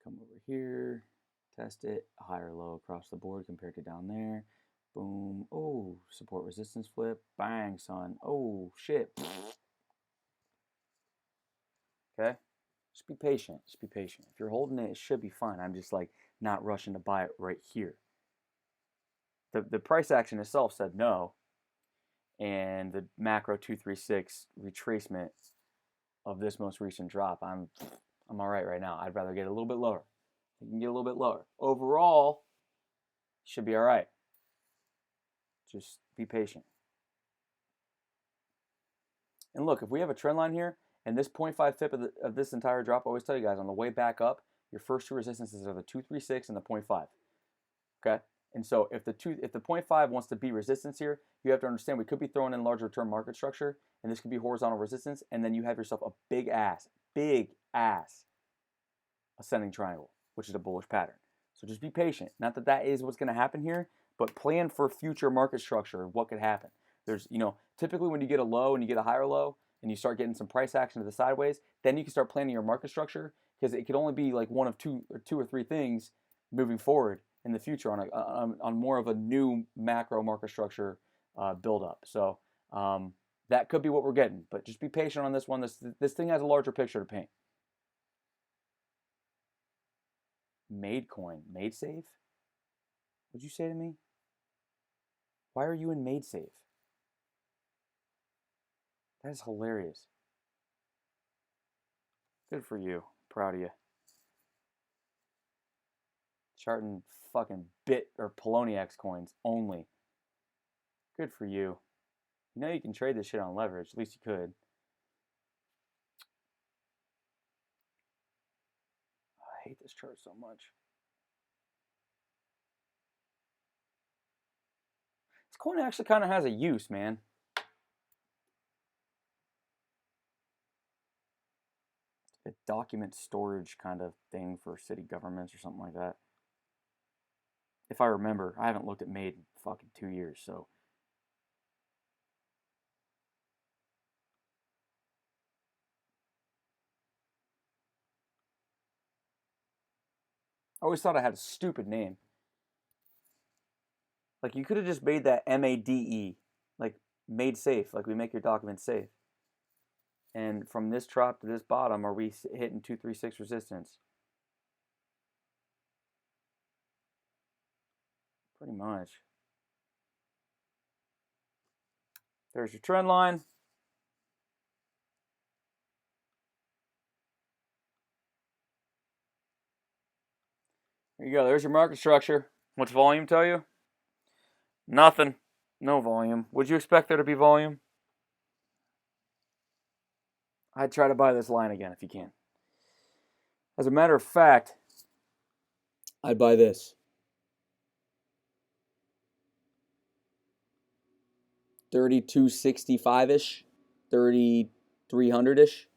Come over here, test it, high or low across the board compared to down there. Boom. Oh, support resistance flip. Bang, son. Oh, shit. Okay? Just be patient. Just be patient. If you're holding it, it should be fine. I'm just like not rushing to buy it right here. The price action itself said no. And the macro 236 retracement of this most recent drop, I'm all right now. I'd rather get a little bit lower. It can get a little bit lower. Overall, should be all right. Just be patient. And look, if we have a trend line here, and this 0.5 tip of this entire drop, I always tell you guys, on the way back up, your first two resistances are the 236 and the 0.5. Okay? And so if the 0.5 wants to be resistance here, you have to understand we could be throwing in larger term market structure, and this could be horizontal resistance, and then you have yourself a big ass ascending triangle, which is a bullish pattern. So just be patient. Not that that is what's going to happen here, but plan for future market structure of what could happen. There's, typically when you get a low and you get a higher low and you start getting some price action to the sideways, then you can start planning your market structure, because it could only be like one of two or three things moving forward in the future on more of a new macro market structure buildup. So that could be what we're getting, but just be patient on this one. This thing has a larger picture to paint. MadeCoin, MadeSafe? What'd you say to me? Why are you in MadeSafe? That is hilarious. Good for you. Proud of you. Charting fucking Bit or Poloniex coins only. Good for you. You know you can trade this shit on leverage. At least you could. I hate this chart so much. This coin actually kind of has a use, man. A document storage kind of thing for city governments or something like that. If I remember, I haven't looked at Made in fucking 2 years, so. I always thought I had a stupid name. Like, you could have just made that MADE, like made safe, like we make your documents safe. And from this drop to this bottom, are we hitting 236 resistance? Pretty much. There's your trend line. There you go. There's your market structure. What's volume tell you? Nothing. No volume. Would you expect there to be volume? I'd try to buy this line again if you can. As a matter of fact, I'd buy this. 3265-ish, 3300-ish.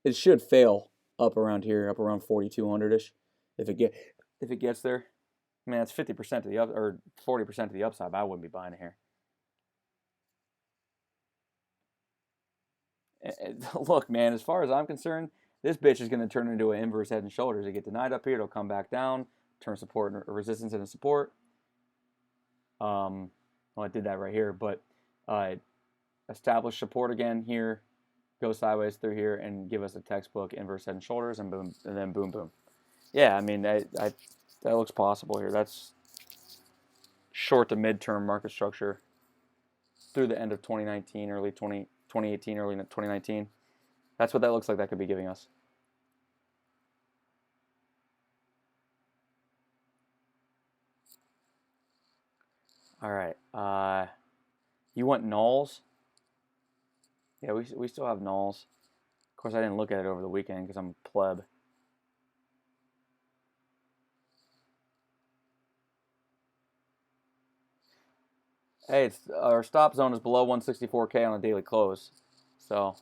It should fail up around here, up around 4200-ish, if it gets there. I mean, that's 50% to the up, or 40% to the upside, but I wouldn't be buying it here. Look, man, as far as I'm concerned, this bitch is going to turn into an inverse head and shoulders. It get denied up here, it'll come back down, turn support or resistance into support. Well, I did that right here, but establish support again here, go sideways through here, and give us a textbook inverse head and shoulders, and boom, and then boom, boom. Yeah, I mean, that looks possible here. That's short to mid-term market structure through the end of 2019, early 2018, early 2019. That's what that looks like that could be giving us. All right. You want nulls? Yeah, we still have nulls. Of course, I didn't look at it over the weekend because I'm a pleb. Hey, our stop zone is below 164K on a daily close. So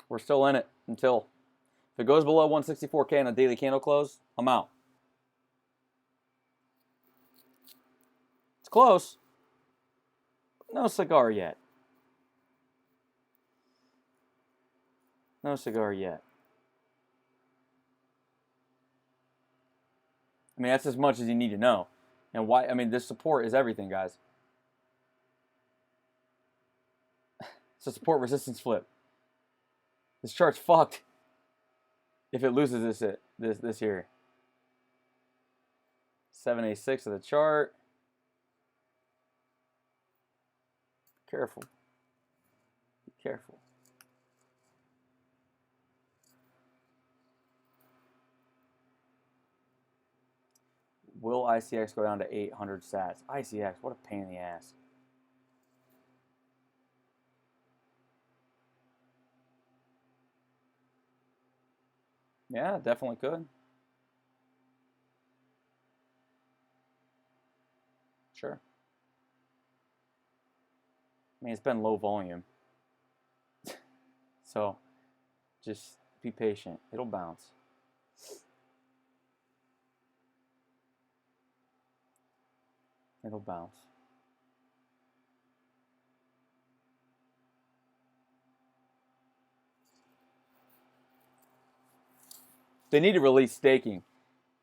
we're still in it until, if it goes below 164K on a daily candle close, I'm out. It's close. No cigar yet. No cigar yet. I mean, that's as much as you need to know. And why? I mean, this support is everything, guys. It's a support resistance flip. This chart's fucked if it loses this here. 7A6 of the chart. Careful. Be careful. Will ICX go down to 800 sats? ICX, what a pain in the ass. Yeah, definitely could. Sure. I mean, it's been low volume. So just be patient. It'll bounce. It'll bounce. They need to release staking.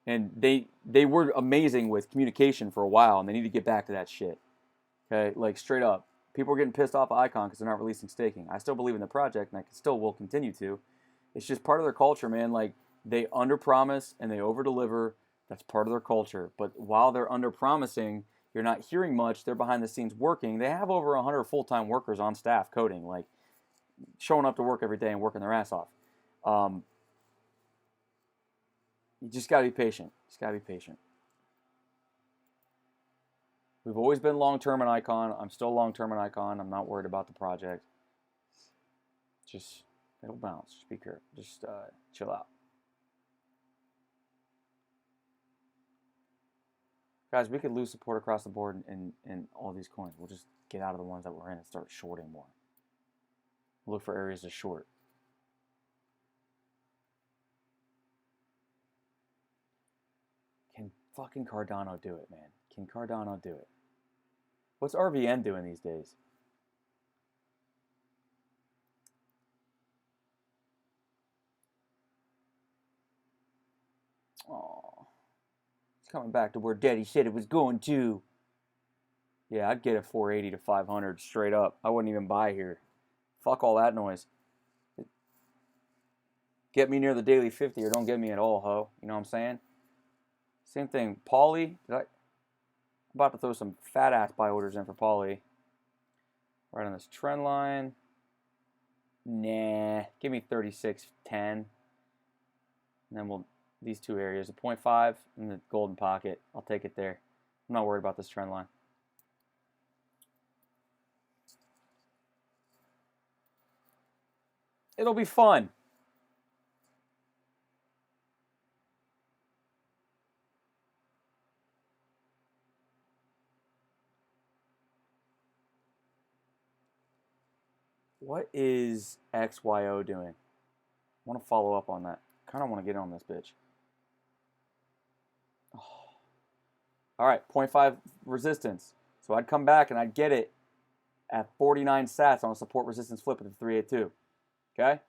And they were amazing with communication for a while, and they need to get back to that shit. Okay, like straight up, people are getting pissed off at Icon because they're not releasing staking. I still believe in the project, and I still will continue to. It's just part of their culture, man. Like they under promise and they over deliver. That's part of their culture. But while they're under promising, you're not hearing much. They're behind the scenes working. They have over 100 full time workers on staff coding, like showing up to work every day and working their ass off. Um, you just gotta be patient. Just gotta be patient. We've always been long term in Icon. I'm still long term in Icon. I'm not worried about the project. Just it'll bounce. Just be careful. Just chill out. Guys, we could lose support across the board in all these coins. We'll just get out of the ones that we're in and start shorting more. Look for areas to short. Can fucking Cardano do it, man? Can Cardano do it? What's RVN doing these days? Oh, it's coming back to where Daddy said it was going to. Yeah, I'd get a 480 to 500 straight up. I wouldn't even buy here. Fuck all that noise. Get me near the daily 50 or don't get me at all, ho. You know what I'm saying? Same thing. Pauly, I'm about to throw some fat ass buy orders in for Pauly. Right on this trend line. Nah, give me 36.10. And then we'll these two areas, the 0.5 and the golden pocket. I'll take it there. I'm not worried about this trend line. It'll be fun. What is XYO doing? I want to follow up on that. Kind of want to get on this bitch. Oh. All right, 0.5 resistance. So I'd come back and I'd get it at 49 sats on a support resistance flip at the 382. Okay?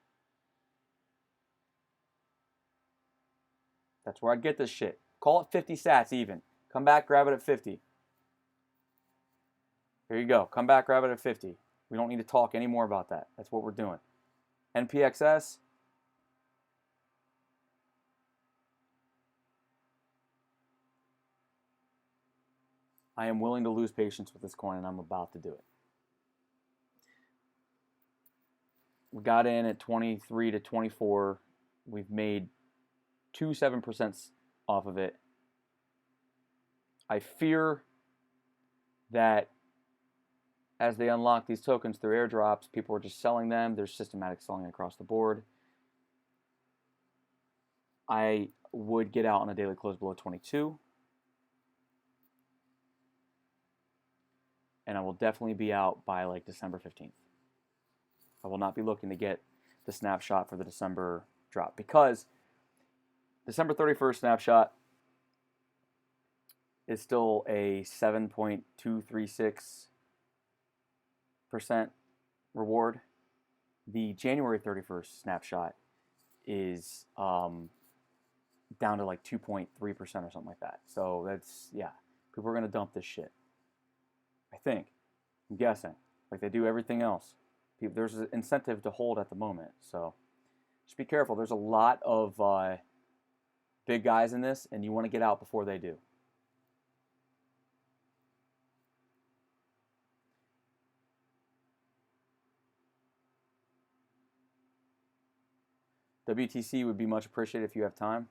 That's where I'd get this shit. Call it 50 sats even. Come back, grab it at 50. Here you go. Come back, grab it at 50. We don't need to talk any more about that. That's what we're doing. NPXS. I am willing to lose patience with this coin, and I'm about to do it. We got in at 23 to 24. We've made 7% off of it. I fear that as they unlock these tokens through airdrops, people are just selling them. There's systematic selling across the board. I would get out on a daily close below 22. And I will definitely be out by like December 15th. I will not be looking to get the snapshot for the December drop because December 31st snapshot is still a 7.236% reward. The January 31st snapshot is down to like 2.3% or something like that. So that's, yeah, people are going to dump this shit. I think. I'm guessing. Like they do everything else. There's an incentive to hold at the moment. So just be careful. There's a lot of big guys in this, and you want to get out before they do. WTC would be much appreciated if you have time.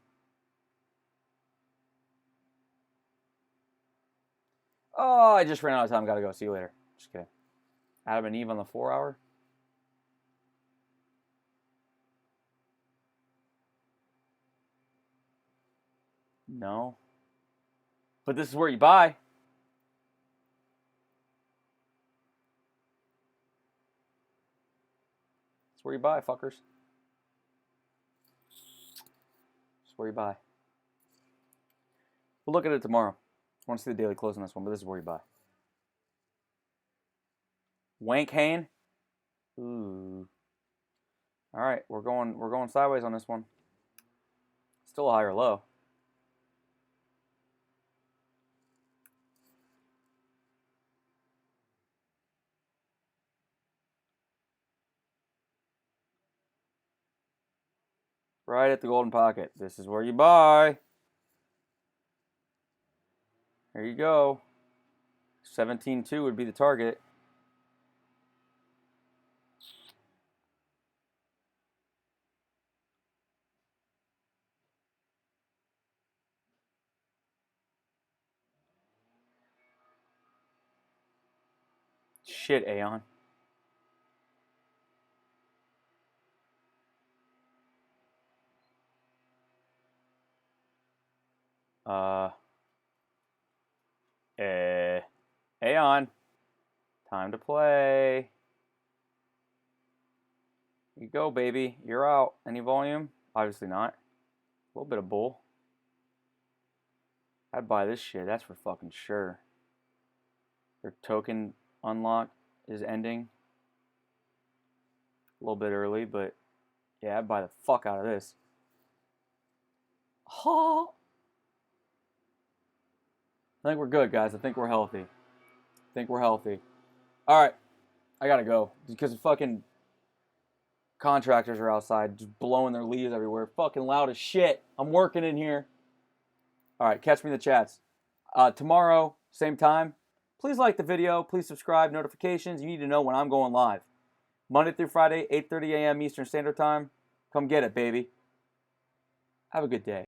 Oh, I just ran out of time. Gotta go. See you later. Just kidding. Adam and Eve on the 4-hour. No. But this is where you buy. It's where you buy, fuckers. It's where you buy. We'll look at it tomorrow. I want to see the daily close on this one, but this is where you buy. Wank Hane. Ooh. All right, we're going sideways on this one. Still a higher low. Right at the golden pocket. This is where you buy. There you go. 17.2 would be the target. Shit, Aeon. Aeon. Time to play. You go, baby. You're out. Any volume? Obviously not. A little bit of bull. I'd buy this shit. That's for fucking sure. Their token unlock is ending. A little bit early, but yeah, I'd buy the fuck out of this. Oh. I think we're good, guys. I think we're healthy. All right. I gotta go. Because the fucking contractors are outside just blowing their leaves everywhere. Fucking loud as shit. I'm working in here. All right. Catch me in the chats. Tomorrow, same time. Please like the video. Please subscribe. Notifications. You need to know when I'm going live. Monday through Friday, 8:30 a.m. Eastern Standard Time. Come get it, baby. Have a good day.